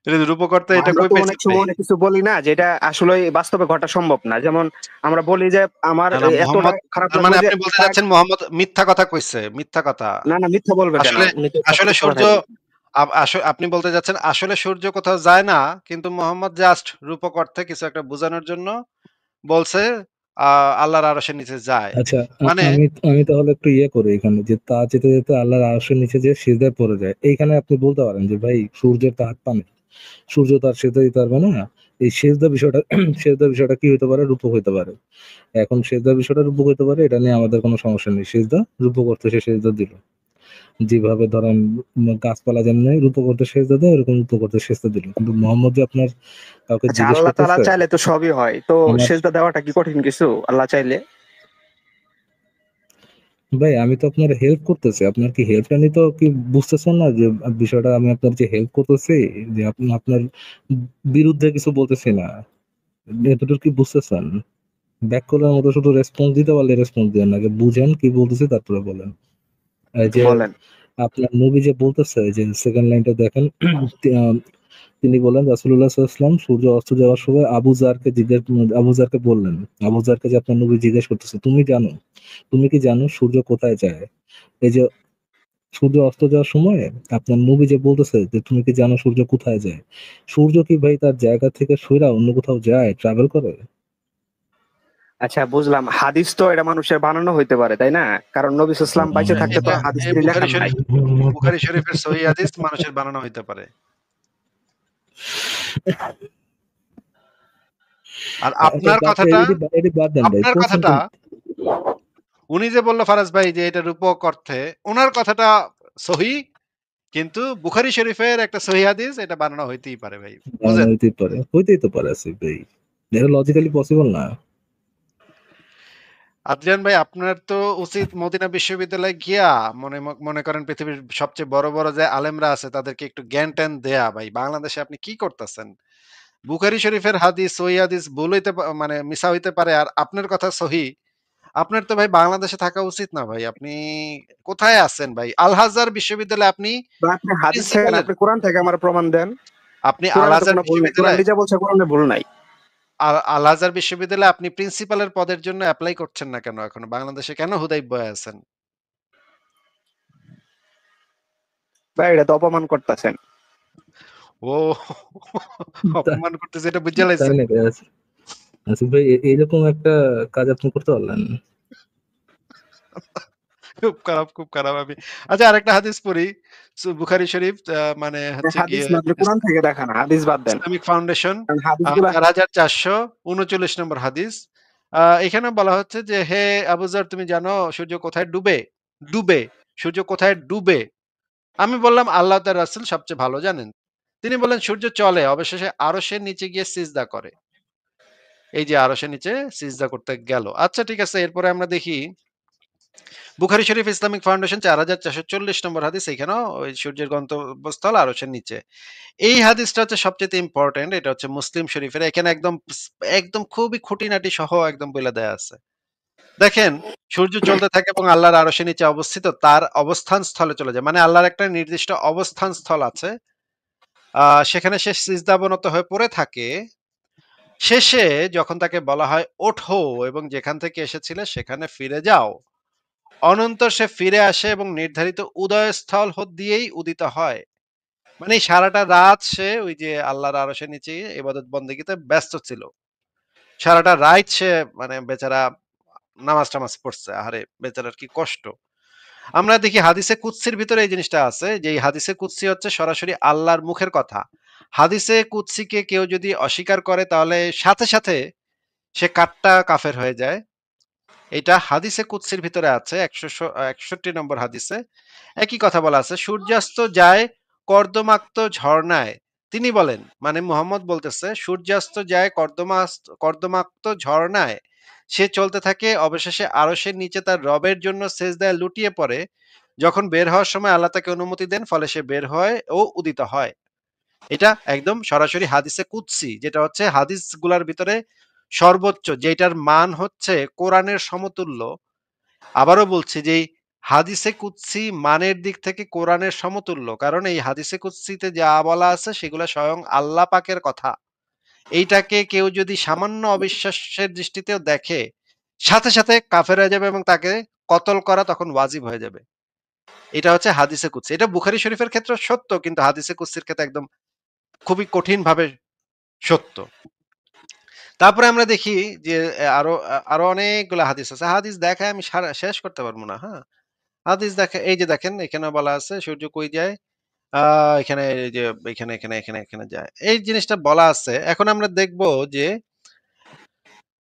এটা রূপক অর্থে এটা আমরা কই তো অনেক পাইছেন ভাই? সময় অনেক কিছু বলি না যেটা আসলে বাস্তবে ঘটা সম্ভব না। যেমন আমরা বলি যে আমার না, না এতটা মোহাম্মদ, খারাপ তার লাগলো মানে যে আপনি বলতে তার। চাচ্ছেন মোহাম্মদ মিথ্যা কথা কইছে, মিথ্যা কথা। না না, মিথ্যা বলবে কেন? আসলে উনি তো আসলে সত্য সূর্য কথাই বলছে। আপনি বলতে চাচ্ছেন আসলে সূর্য কোথাও যায় না, কিন্তু মোহাম্মদ জাস্ট রূপক অর্থে কিছু একটা বোঝানোর জন্য বলছে আল্লাহর আরশের নিচে যায়। আচ্ছা, মানে আমি আমি তাহলে একটু ইয়ে করি এখানে, যে তা যেতে যেতে আল্লাহর আরশের নিচে যে সিজদায় পড়ে যায়, এইখানে আপনি বলতে পারেন যে ভাই সূর্যের তো হাত পা নেই, সূর্য তার সিজদা দিতে পারবে না। এই সিজদা বিষয়টা সিজদা বিষয়টা কি হতে পারে? রূপক হতে পারে। এখন সিজদা বিষয়টা রূপক হতে পারে, এটা নিয়ে আমাদের কোনো সমস্যা নেই। সিজদা রূপক অর্থে সে সিজদা দিল। যেভাবে ধরেন গাছপালা যেমনি রূপক অর্থে সেজদা দেয়, এরকম রূপক অর্থে সেজদা দিল। কিন্তু মোহাম্মদ যে আপনার কাউকে আচ্ছা, জিজ্ঞেস আল্লাহ তাআলা করতেছে, চাইলে তো সবই হয়, তো আমার সেজদা দেওয়াটা কি কঠিন কিছু আল্লাহ চাইলে? ভাই, আমি তো আপনার হেল্প করতেছি, আপনার কি হেল্পটা নিয়ে তো কি বুঝতেছেন না যে বিষয়টা? আমি আপনার যে হেল্প করতেছি, যে আপনি আপনার বিরুদ্ধে কিছু বলতেছি না, এতটুকু কি বুঝতেছেন? ব্যাক করার মতো শুধু রেসপন্স দিতে পারলে রেসপন্স দেন, আগে বুঝেন কি বলতেছি তারপরে বলেন। এই যে বলেন। আপনার নবী যে বলতেছে, যে সেকেন্ড লাইনটা দেখেন, আহ, তিনি বলেন রাসূলুল্লাহ সাল্লাল্লাহু আলাইহি ওয়াসাল্লাম সূর্য অস্ত যাওয়ার সময় আবু জারকে বললেন, আবু জারকে যে আপনার নবী জিজ্ঞেস করতেছে, তুমি কি জানো সূর্য কোথায় যায়? এই যে সূর্য অস্ত যাওয়ার সময় আপনার নবী যে বলতেছে যে তুমি কি জানো সূর্য কোথায় যায়? সূর্য কি ভাই তার জায়গা থেকে সইরা অন্য কোথাও যায়, ট্রাভেল করে? আচ্ছা, বুঝলাম। হাদিস তো এটা মানুষের বানানো হইতে পারে, তাই না? কারণ নবী সাল্লাল্লাহু আলাইহি ওয়াসাল্লাম বাইচে থাকতে তো এটা এই হাদিসটি লেখেন নাই। বুখারী শরীফের সহিহ হাদিস মানুষের বানানো হইতে পারে। আর এটা বাদ এটি বাদ দেন ভাই, আপনার কোশ্চেন কথাটা উনি যে বলল ফারাজ ভাই যে এটা রূপক অর্থে, উনার কথাটা সহিহ, কিন্তু বুখারী শরীফের একটা সহিহ হাদিস এটা বানানো হইতেই পারে ভাই। বানানো বুঝেন? হইতেই তো পারে আসিফ ভাই, এটা লজিক্যালি পসিবল না। আদ্রিয়ান ভাই আপনার তো উচিত মদিনা বিশ্ববিদ্যালয়ে গিয়া মনে করেন পৃথিবীর সবচেয়ে বড় বড় যে আলেমরা আছে তাদেরকে একটু জ্ঞান-ট্যান দেয়া ভাই। বাংলাদেশে আপনি কি করতেছেন? বুখারী শরীফের হাদিস, সহিহ হাদিস ভুল হইতে মানে মিছা হইতে পারে আর আপনার কথা সহিহ। আপনার তো ভাই বাংলাদেশে থাকা উচিত না ভাই। আপনি কোথায় আছেন ভাই? আল আজহার বিশ্ববিদ্যালয়ে আপনি বা আপনি হাদিস থেকে না, প্রিন্সিপালের, আপনি কোরআন থেকে আমার প্রমাণ দেন। আপনি আল কোরআনে তো আজহার কোনো ভুল নাই, কোরআন বিশ্ববিদ্যালয়ে নিজে বলছে কোরআনে ভুল নাই। আল আজহার বিশ্ববিদ্যালয়ে আপনি প্রিন্সিপালের পদের জন্য এপ্লাই করছেন না কেন এখনো? বাংলাদেশে কেন হুদাই বয়ে আছেন? ভাই, এটা তো অপমান করতেছেন। ও তা- অপমান করতেছে এটা বুঝা তাই লাইছেন। নাকি আসিফ ভাই? এইরকম একটা কাজ আপনি করতে পারলেন? খুব খারাপ, খুব খারাপ আমি। আচ্ছা আরেকটা হাদিস পড়ি। বুখারী শরীফ মানে হচ্ছে হাদিস গিয়ে মাত্র কোরআন থেকে দেখান, হাদিস বাদ দেন। ইসলামিক ফাউন্ডেশন কারণ হাদিসগুলা ৪৪৩৯ নম্বর হাদিস। এখানে বলা হচ্ছে যে, "হে আবু যর তুমি জানো সূর্য কোথায় ডুবে? ডুবে। সূর্য কোথায় ডুবে?" আমি বললাম, "আল্লাহ তার রাসূল সবচেয়ে ভালো জানেন।" তিনি বললেন, "সূর্য চলে, অবশেষে আরশের নিচে গিয়ে সিজদা করে।" এই যে আরশের নিচে সিজদা করতে গেল। আচ্ছা ঠিক আছে, এরপরে আমরা দেখি বুখারী শরীফ ইসলামিক ফাউন্ডেশন ৪৪৪০ নম্বর হাদিস, এখানেও ওই সূর্যের গন্তব্যস্থল আরশের নিচে। এই হাদিসটা হচ্ছে সবচাইতে ইম্পোর্টেন্ট। এটা হচ্ছে মুসলিম শরীফের। এখানে একদম একদম খুবই খুঁটিনাটি সহ একদম বইলা দেয়া আছে। দেখেন, সূর্য চলতে থাকে এবং আল্লাহর আরশের নিচে অবস্থিত তার অবস্থান স্থলে চলে যায়। মানে আল্লাহর একটা নির্দিষ্ট অবস্থান স্থল আছে। সেখানে সে সিজদাবনত হয়ে পড়ে থাকে। শেষে যখন তাকে বলা হয়, "ওঠো এবং যেখান থেকে এসেছিলে সেখানে ফিরে যাও।" অনন্তর সে ফিরে আসে এবং নির্ধারিত উদয়স্থল দিয়েই উদিত হয়। মানে এই সারাটা রাত সে ওই যে আল্লাহর আরশের নিচে ইবাদত বন্দেগীতে ব্যস্ত ছিল। সারাটা রাত সে মানে বেচারা নামাজ-টামাজ পড়ছে। আহারে বেচারার কি কষ্ট। আমরা দেখি হাদিসে কুদসির ভিতরে এই জিনিসটা আছে যে এই হাদিসে কুদসি হচ্ছে সরাসরি আল্লাহর মুখের কথা। হাদিসে কুদসিকে কেউ যদি অস্বীকার করে তাহলে সাথে, সাথে সে কাট্টা কাফের হয়ে যায়। এটা হাদিসে কুদসির ভিতরে আছে ৬১ নম্বর হাদিসে। একই কথা বলা আছে, সূর্যাস্ত যায় কর্দমাক্ত ঝর্ণায়। তিনি বলেন, মানে মুহাম্মদ বলতেছে, সূর্যাস্ত যায় কর্দমাক্ত ঝর্ণায়। সে চলতে থাকে, অবশেষে আরশের নিচে তার রবের জন্য সেজদায় লুটিয়ে পড়ে। যখন বের হওয়ার সময় আল্লাহ তাকে অনুমতি দেন, ফলে সে বের হয় ও উদিত হয়। এটা একদম সরাসরি হাদিসে কুদসি, যেটা হচ্ছে হাদিসগুলার ভিতরে সর্বোচ্চ, যেটার মান হচ্ছে কোরআনের সমতুল্য। আবারও বলছি যে এই হাদিসে কুদসি মানের দিক থেকে কোরআনের সমতুল্য। কারণ এই হাদিসে কুদসিতে যা বলা আছে সেগুলা স্বয়ং আল্লাহ পাকের কথা। এইটাকে কেউ যদি সামান্য অবিশ্বাসের দৃষ্টিতেও দেখে, সাথে, সাথে কাফের হয়ে যাবে এবং তাকে কতল করা তখন ওয়াজিব হয়ে যাবে। এটা হচ্ছে হাদিসে কুদসি। এটা বুখারী শরীফের ক্ষেত্রে সত্য, কিন্তু হাদিসে কুদসির ক্ষেত্রে একদম খুবই কঠিনভাবে সত্য। তারপরে আমরা দেখি যে আরো অনেকগুলা হাদিস আছে। হাদিস দেখায় আমি শেষ করতে পারব না, হ্যাঁ? হাদিস দেখে এই যে দেখেন এখানে বলা আছে সূর্য কই যায়? আ এখানে এই যে এখানে যায়। এই জিনিসটা বলা আছে। এখন আমরা দেখব যে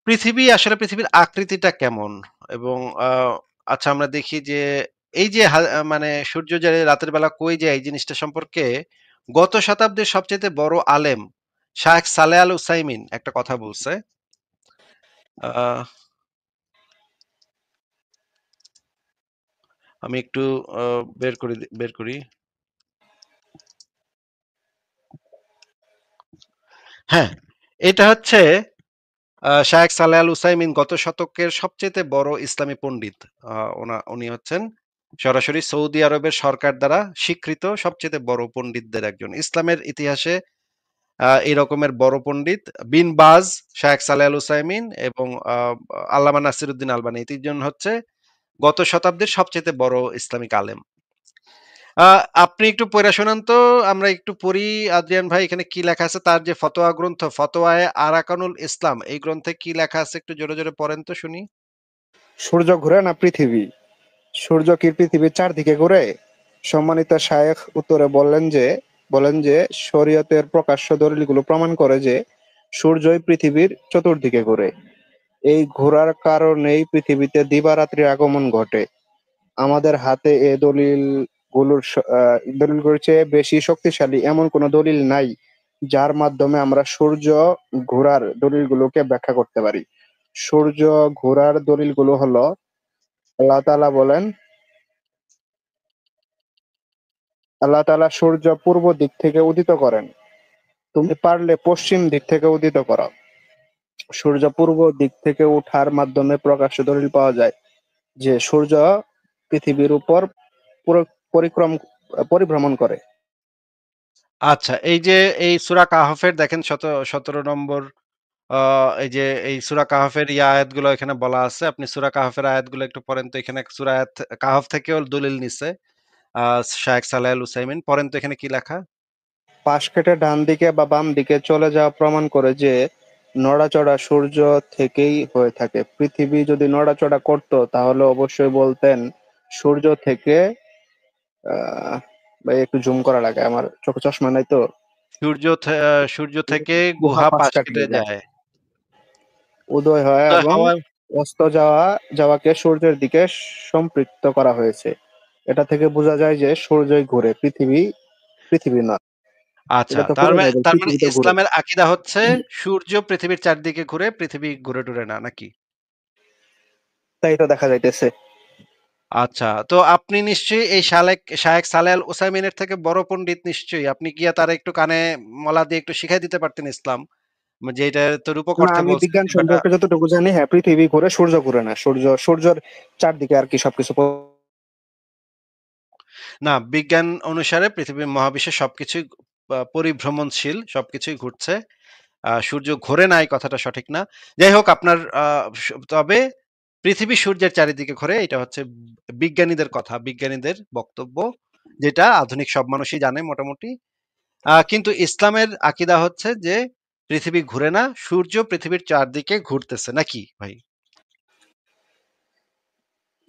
পৃথিবীর আকৃতিটা কেমন? এবং আ আচ্ছা আমরা দেখি যে এই যে মানে সূর্য যে রাতের বেলা কই যায় এই জিনিসটা সম্পর্কে গত শতাব্দীর সবচাইতে বড় আলেম শায়েখ সালেহ আল উসাইমিন একটা কথা বলছে। আ আমি একটু আ বের করি। হ্যাঁ, এটা হচ্ছে শায়েখ সালেহ আল উসাইমিন গত শতকের সবচাইতে বড় ইসলামী পণ্ডিত। আ উনি হচ্ছেন সরাসরি সৌদি আরবের সরকার দ্বারা স্বীকৃত সবচাইতে বড় পণ্ডিতদের একজন। ইসলামের ইতিহাসে এই রকমের বড় পণ্ডিত বিন বাজ, শায়েখ সালেহ আল উসাইমিন এবং আল্লামা নাসিরউদ্দিন আলবানী, এই ৩ জন হচ্ছে গত শতাব্দীর সবচাইতে বড় ইসলামিক আলেম। আ আপনি একটু পইড়া শোনান তো, আমরা একটু পড়ি। আদ্রিয়ান ভাই, এখানে কি লেখা আছে? তার যে ফতোয়া গ্রন্থ ফতোয়ায়ে আরাকানুল ইসলাম, এই গ্রন্থে কি লেখা আছে একটু জোরে, জোরে পড়েন তো শুনি। সূর্য ঘুরে না পৃথিবী? সূর্য কি পৃথিবীর চারদিকে ঘুরে? সম্মানিত শায়েখ উত্তরে বলেন যে শরীয়তের প্রকাশ্য দলিলগুলো প্রমাণ করে যে সূর্যই পৃথিবীর চতুর্দিকে ঘুরে। এই ঘোরার কারণেই পৃথিবীতে দিবারাত্রির আগমন ঘটে। আমাদের হাতে এ দলিলগুলোর চেয়ে বেশি শক্তিশালী এমন কোনো দলিল নাই যার মাধ্যমে আমরা সূর্য ঘোরার দলিলগুলোকে ব্যাখ্যা করতে পারি। সূর্য ঘোরার দলিলগুলো হলো, আল্লাহ তাআলা সূর্য পূর্ব দিক থেকে উদিত করেন। তুমি পারলে পশ্চিম দিক থেকে উদিত করো। সূর্য পূর্ব দিক থেকে ওঠার মাধ্যমে প্রকাশ্য দলিল পাওয়া যায় যে সূর্য পৃথিবীর উপর পরিভ্রমণ করে। আচ্ছা, এই যে এই সূরা কাহফের দেখেন ১৭ নম্বর, আ এই যে এই সূরা কাহফের আয়াতগুলো এখানে বলা আছে। আপনি সূরা কাহফের আয়াতগুলো একটু পড়েন তো। এখানে সূরা কাহফ থেকেও দলিল নিছে আ শায়েখ সালেহ আল উসাইমিন। পড়েন তো এখানে কি লেখা? পাশ কেটে ডান দিকে বা বাম দিকে চলে যাওয়া প্রমাণ করে যে নড়াচড়া সূর্য থেকেই হয়ে থাকে। পৃথিবী যদি নড়াচড়া করত তাহলে অবশ্যই বলতেন সূর্য থেকে ভাই একটু জুম করা লাগে, আমার চোখে চশমা নাই তো। সূর্য থেকে গুহা গুহা পাশ পাশ কেটে কাটিয়ে যায়, যায়। উদয় হয় উদয় এবং হওয়ার অস্ত যাওয়াকে সূর্যের দিকে সম্পৃক্ত করা হয়েছে। এটা থেকে বোঝা যায় যে সূর্যই ঘুরে, পৃথিবী নয়। আচ্ছা, এটা তো পুরো বাইবেল, তার মানে পৃথিবী তো ঘুরে। ইসলামের আকীদা হচ্ছে সূর্য পৃথিবীর চারদিকে ঘুরে, পৃথিবী ঘুরে টুরে না, নাকি? তাই তো দেখা যাইতেছে। আচ্ছা, তো আপনি নিশ্চয়ই এই শায়েখ সালেহ আল উসাইমিনের থেকে বড় পণ্ডিত নিশ্চয়ই। আপনি গিয়া তারা একটু কানে মলা দিয়ে একটু শিখাই দিতে পারতেন ইসলাম। যে এটা তো রূপক না, অর্থে আমি বলছে বিজ্ঞান যে বেটা। সম্পর্কে যতটুকু জানি, হ্যাঁ পৃথিবী ঘুরে, সূর্য ঘুরে না। সূর্যের চারদিকে আর কি সবকিছু না, বিজ্ঞান অনুসারে পৃথিবীর মহাবিশ্বের সবকিছুই পরিভ্রমণশীল, সবকিছুই ঘুরছে। সূর্য ঘোরে না এই কথাটা সঠিক না। যাই হোক, আপনার তবে পৃথিবী সূর্যের চারিদিকে ঘোরে, এটা হচ্ছে বিজ্ঞানীদের কথা, বিজ্ঞানীদের বক্তব্য, যেটা আধুনিক সব মানুষই জানে মোটামুটি। কিন্তু ইসলামের আকীদা হচ্ছে যে পৃথিবী ঘুরে না, সূর্য পৃথিবীর চারদিকে ঘুরতেছে, নাকি ভাই?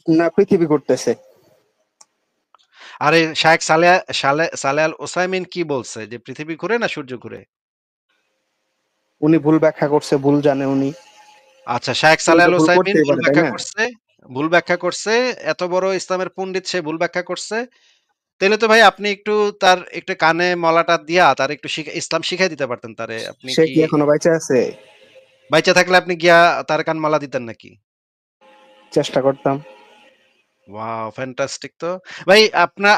না, পৃথিবী ঘুরতেছে। আরে শায়েখ সালেহ আল ওসাইমিন কি বলছে, যে পৃথিবী ঘুরে না সূর্য ঘুরে? উনি ভুল ব্যাখ্যা করছে, ভুল জানে উনি। আচ্ছা, শায়েখ কেউ সালেহ তো আল ভুল ওসাইমিন করতেই ভুল পারে, তাই ব্যাখ্যা না? করছে, ভুল ব্যাখ্যা করছে। এত বড় ইসলামের পণ্ডিত, সে ভুল ব্যাখ্যা করছে। তাহলে তো ভাই আপনি একটু তার একটু কানে মলাটা দিয়া তার একটু ইসলাম শিখাই দিতে পারতেন তারে। আপনি সে কি কি এখনো বেঁচে আছে? বাইচা থাকলে আপনি গিয়া তার কান মালা দিতেন নাকি? চেষ্টা করতাম। ওয়াও, ফ্যান্টাস্টিক তো। ভাই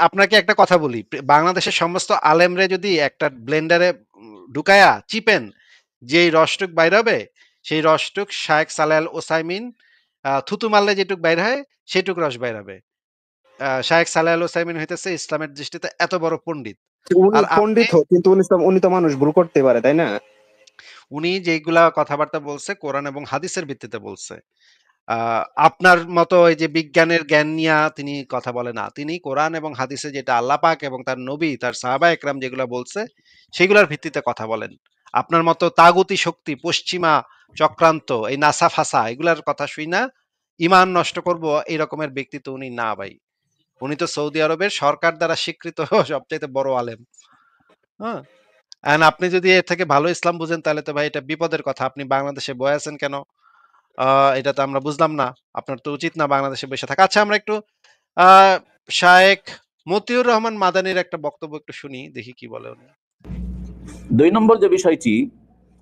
আপনাকে একটা কথা বলি। বাংলাদেশের সমস্ত আলেমরে যদি একটা ব্লেন্ডারে ঢুকায়া চিপেন, যেই রসটুক বাইর হবে, সেই রসটুক শায়েখ সালেহ আল ওসাইমিন থুতু মারলে যেটুক বাইর হয়, সেটুক রস বাইর হবে। শায়েখ সালেহ আল ওসাইমিন হইতেছে ইসলামের দৃষ্টিতে এত বড় পণ্ডিত। উনি আর আপনি, পণ্ডিত হোক, কিন্তু উনি তো মানুষ, ভুল করতে পারে, তাই না? উনি যেগুলা কথাবার্তা বলছে কোরআন এবং হাদিসের ভিত্তিতে বলছে। আপনার মতো এই যে বিজ্ঞানের জ্ঞান নিয়া তিনি কথা বলে না। তিনি কোরআন এবং হাদিসে যেটা আল্লাহ পাক এবং তার নবী, তার সাহাবা একরাম যেগুলা বলছে, সেগুলার ভিত্তিতে কথা বলেন। আপনার মতো তাগুতি শক্তি, পশ্চিমা চক্রান্ত, এই নাসা ফাসা এগুলার কথা শুই না ইমান নষ্ট করব, এই রকমের ব্যক্তি তো উনি না ভাই। উনি তো সৌদি আরবের সরকার দ্বারা স্বীকৃত সবচাইতে বড় আলেম। হ্যাঁ, এন্ড আপনি যদি এর থেকে ভালো ইসলাম বুঝেন, তাহলে তো ভাই এটা বিপদের কথা। আপনি বাংলাদেশে বয়ে আছেন কেন? এটা তো আমরা বুঝলাম না। আপনার তো উচিত না বাংলাদেশে বসে থাকা। আচ্ছা, আমরা একটু আ শায়েখ মতিউর রহমান মাদানির একটা বক্তব্য একটু শুনি, দেখি কি বলে উনি। ২ নম্বর যে বিষয়টি,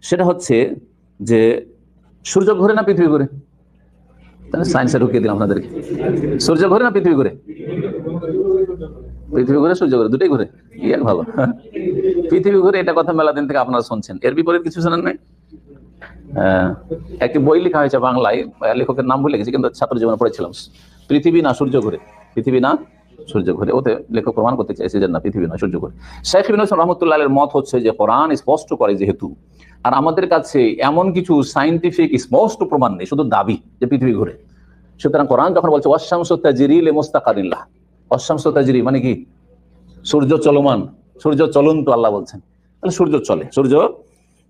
সেটা হচ্ছে যে সূর্য ঘোরে না পৃথিবী ঘোরে? তাহলে সায়েন্সে ঢুকিয়ে দিলাম আপনাদেরকে। সূর্য ঘোরে না পৃথিবী ঘোরে? পৃথিবী ঘুরে, সূর্য ঘুরে, দুটোই ঘুরে। ইয়ে ভালো। পৃথিবী ঘুরে, এটা কথা মেলা দিন থেকে আপনারা শুনছেন। এর বিপরীত কিছু শোনেন নাই? একটি বই লেখা হয়েছে বাংলায়, লেখকের নাম ভুলে গেছি, কিন্তু ছাত্র জীবনে পড়েছিলাম। পৃথিবী না সূর্য ঘুরে, পৃথিবী না সূর্য ঘুরে। ওতে লেখক প্রমাণ করতে চাইছে যে না, পৃথিবী না সূর্য ঘুরে। শেখ ইবনে হোসেন রহমতুল্লাহের মত হচ্ছে যে কোরআন স্পষ্ট করে যেহেতু, আর আমাদের কাছে এমন কিছু সায়েন্টিফিক স্পষ্ট প্রমাণ নেই, শুধু দাবি যে পৃথিবী ঘুরে, সুতরাং কোরআন যখন বলছে ওয়াশ-শামসু তাজরি লিমুস্তাকারিন লাহা, ওয়াশ-শামসু তাজরি মানে কি? সূর্য চলমান, সূর্য চলন্ত, আল্লাহ বলছেন, তাহলে সূর্য চলে, সূর্য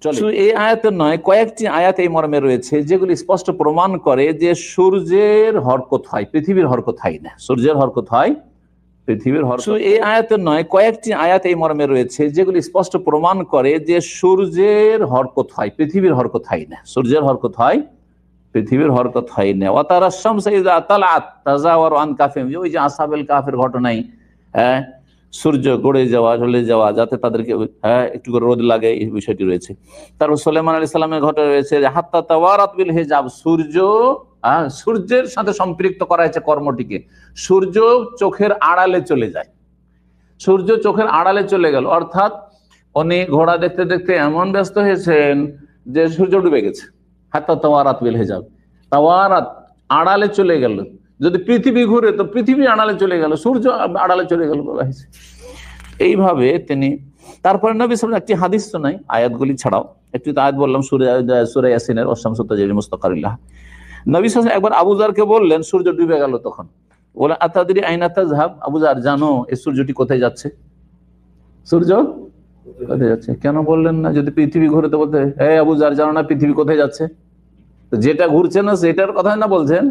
চলে। শুধু এই আয়াতের নয়, কয়েকটি আয়াত এই মর্মে রয়েছে যেগুলি স্পষ্ট প্রমাণ করে যে সূর্যের হরকত হয়, পৃথিবীর হরকত হয় না। সূর্যের হরকত হয়, পৃথিবীর হরকত। শুধু এই আয়াতের নয়, কয়েকটি আয়াত এই মর্মে রয়েছে যেগুলি স্পষ্ট প্রমাণ করে যে সূর্যের হরকত হয়, পৃথিবীর হরকত হয় না। সূর্যের হরকত হয়, পৃথিবীর হরকত হয় না। ওয়া তারাশ শামসা ইযা তালাআত তাযাওয়ারু আন কাফিহিম, ওই যে আসহাবুল কাহফের ঘটনায়, হ্যাঁ, সূর্য গড়ে যাওয়া, চলে যাওয়া, যাতে তাদেরকে একটু করে রোদ লাগে, এই বিষয়টি রয়েছে। তারপর সুলাইমান আলাইহিস সালামের ঘটনা রয়েছে যে হাত্তা তাওয়ারাত বিল হিজাব, সূর্যের সাথে সম্পৃক্ত করা হয়েছে কর্মটিকে। সূর্য চোখের আড়ালে চলে যায়, সূর্য চোখের আড়ালে চলে গেল, অর্থাৎ উনি ঘোড়া দেখতে দেখতে এমন ব্যস্ত হয়েছেন যে সূর্য ডুবে গেছে। হাত্তা তাওয়ারাত বিল হিজাব, তাওয়ারাত আড়ালে চলে গেল। যদি পৃথিবী ঘুরে তো পৃথিবী আড়ালে চলে গেল, সূর্য আড়ালে চলে গেল, বলা হয়েছে। এইভাবে তিনি, তারপরে নবী সাল্লাল্লাহু আলাইহি ওয়াসাল্লাম, একটি হাদিস তো নাই আয়াতগুলি ছাড়াও, একটি আয়াত বললাম সূরা ইয়াসিনের ওয়াশ-শামসু তাজরি লিমুস্তাকারিন লাহা। নবী সাল্লাল্লাহু আলাইহি ওয়াসাল্লাম একবার আবু যারকে বললেন, সূর্য ডুবে গেল, তখন বলে আতাদরি আইনা তাযহাব, আবু যার জানো এই সূর্যটি কোথায় যাচ্ছে? সূর্য কোথায় যাচ্ছে? কেন বললেন না যদি পৃথিবী ঘুরে? তো বলতে, এই আবু যার জানো না পৃথিবী কোথায় যাচ্ছে? তো যেটা ঘুরছে না সেটার কথা না বলছেন?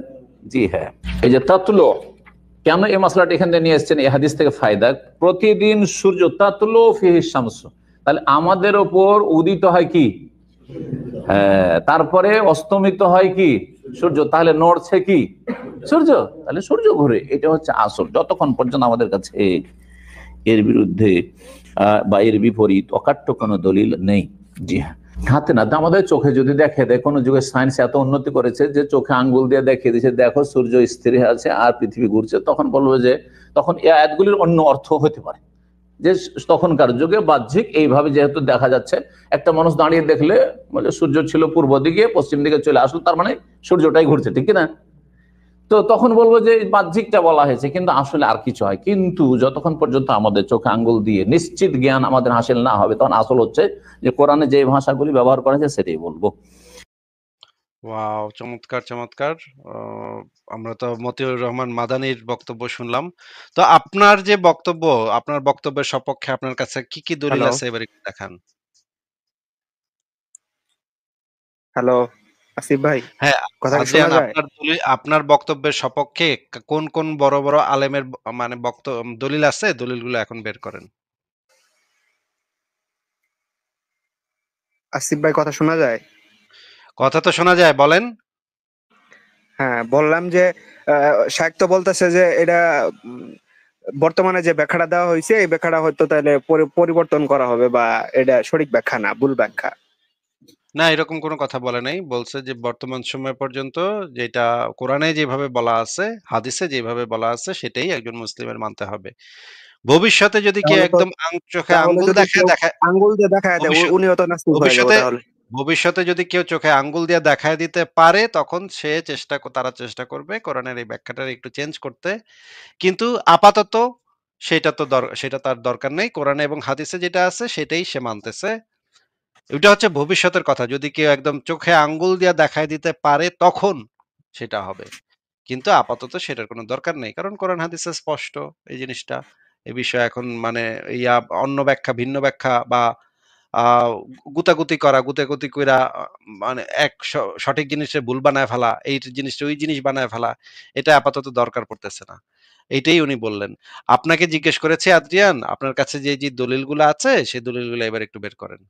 জি হ্যাঁ, এই যে তাতলু, কেন এই মশলাটা এখানে নিয়ে এসেছেন? এই হাদিস থেকে ফায়দা, প্রতিদিন সূর্য তাতলু ফিহি শামসু, তাহলে আমাদের ওপর উদিত হয় কি? হ্যাঁ, তারপরে অস্তমিত হয় কি? সূর্য। তাহলে নড়ছে কি? সূর্য। তাহলে সূর্য ঘুরে, এটা হচ্ছে আসল। যতক্ষণ পর্যন্ত আমাদের কাছে এর বিরুদ্ধে বা এর বিপরীত অকাট্য কোনো দলিল নেই। জি হ্যাঁ, হাতে না, আমাদের চোখে যদি দেখে দেয়, কোনো যুগে সায়েন্স এত উন্নতি করেছে যে চোখে আঙ্গুল দিয়ে দেখিয়ে দিচ্ছে, দেখো সূর্য স্থির আছে আর পৃথিবী ঘুরছে, তখন বলবো যে তখন এই আয়াতগুলির অন্য অর্থ হতে পারে, যে তখনকার যুগে বাহ্যিক এইভাবে যেহেতু দেখা যাচ্ছে, একটা মানুষ দাঁড়িয়ে দেখলে বলে সূর্য ছিল পূর্ব দিকে, পশ্চিম দিকে চলে আসলো, তার মানে সূর্যটাই ঘুরছে, ঠিক কিনা? তো তখন বলবো যে বাহ্যিকটা বলা হয়েছে, কিন্তু আসলে আর কিছু হয়। কিন্তু যতক্ষণ পর্যন্ত আমাদের চোখে আঙ্গুল দিয়ে নিশ্চিত জ্ঞান আমাদের হাসিল না হবে, তখন আসল হচ্ছে যে কোরআনে যে ভাষাগুলি ব্যবহার করা হয়েছে সেটাই বলবো। ওয়াও, চমৎকার চমৎকার। আমরা তো মতিউর রহমান মাদানির বক্তব্য শুনলাম। তো আপনার যে বক্তব্য, আপনার বক্তব্যের সপক্ষে আপনার কাছে কি কি দলিল হ্যালো আছে এবার একটু দেখান। হ্যালো আসিফ ভাই, হ্যাঁ, কথা কি শোনা আদ্রিয়ান, যায়? আপনার দলিল, আপনার বক্তব্যের সপক্ষে কোন কোন বড় বড় আলেমের মানে দলিল আছে, দলিলগুলো এখন বের করেন। আসিফ ভাই, কথা শোনা যায়? কথা তো শোনা যায়, বলেন। হ্যাঁ, বললাম যে শায়েখ তো বলতেছে যে এটা বর্তমানে যে ব্যাখ্যাটা দেওয়া হয়েছে এই ব্যাখ্যাটা হয়তো তাহলে পরিবর্তন করা হবে, বা এটা সঠিক ব্যাখ্যা না, ভুল ব্যাখ্যা। না, এরকম কোনো কথা বলে নাই। বলছে যে বর্তমান সময় পর্যন্ত যেটা কোরআনে যেভাবে বলা আছে, হাদিসে যেভাবে বলা আছে সেটাই একজন মুসলিমের মানতে হবে। ভবিষ্যতে যদি কেউ তাহলে তো একদম চোখে তাহলে আঙ্গুল যদি দেখায় কেউ দেখায় আঙ্গুল দিয়ে দেখায় দেয়, ভবিষ্যৎ উনিও তো নাস্তিক হয়ে যাবে ভবিষ্যতে তাহলে। ভবিষ্যতে যদি কেউ চোখে আঙ্গুল দিয়ে দেখায় দিতে পারে, তখন সে তারা চেষ্টা করবে কোরআনের এই ব্যাখ্যাটা একটু চেঞ্জ করতে। কিন্তু আপাতত সেটা তার দরকার নেই। কোরআনে এবং হাদিসে যেটা আছে সেটাই সে মানতেছে। এটা হচ্ছে ভবিষ্যতের কথা। যদি কেউ একদম চোখে আঙ্গুল দিয়ে দেখায় দিতে পারে, তখন সেটা হবে। কিন্তু আপাতত সেটার কোনো দরকার নেই। কারণ কোরআন হাদিসে স্পষ্ট এই জিনিসটা। এ বিষয়ে এখন মানে অন্য ব্যাখ্যা, ভিন্ন ব্যাখ্যা বা আ গুতাগুতি কইরা মানে সঠিক জিনিসে ভুল বানায় ফেলা, এই জিনিসটা ওই জিনিস বানায় ফেলা, এটা আপাতত দরকার পড়তেছে না। এইটাই উনি বললেন। আপনাকে জিজ্ঞেস করেছি আদ্রিয়ান, আপনার কাছে যে দলিলগুলো আছে, সেই দলিলগুলো এবার একটু বের করেন।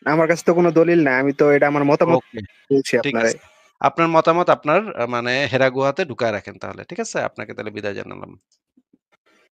আমার কাছে তো কোনো দলিল নাই, আমি তো এটা আমার মতামত ওকে, বলছি ঠিক আপনারে। আছে। আপনার মতামত আপনার মানে হেরা গুহাতে ঢুকায় রাখেন তাহলে। ঠিক আছে? আপনাকে তাহলে বিদায় জানালাম।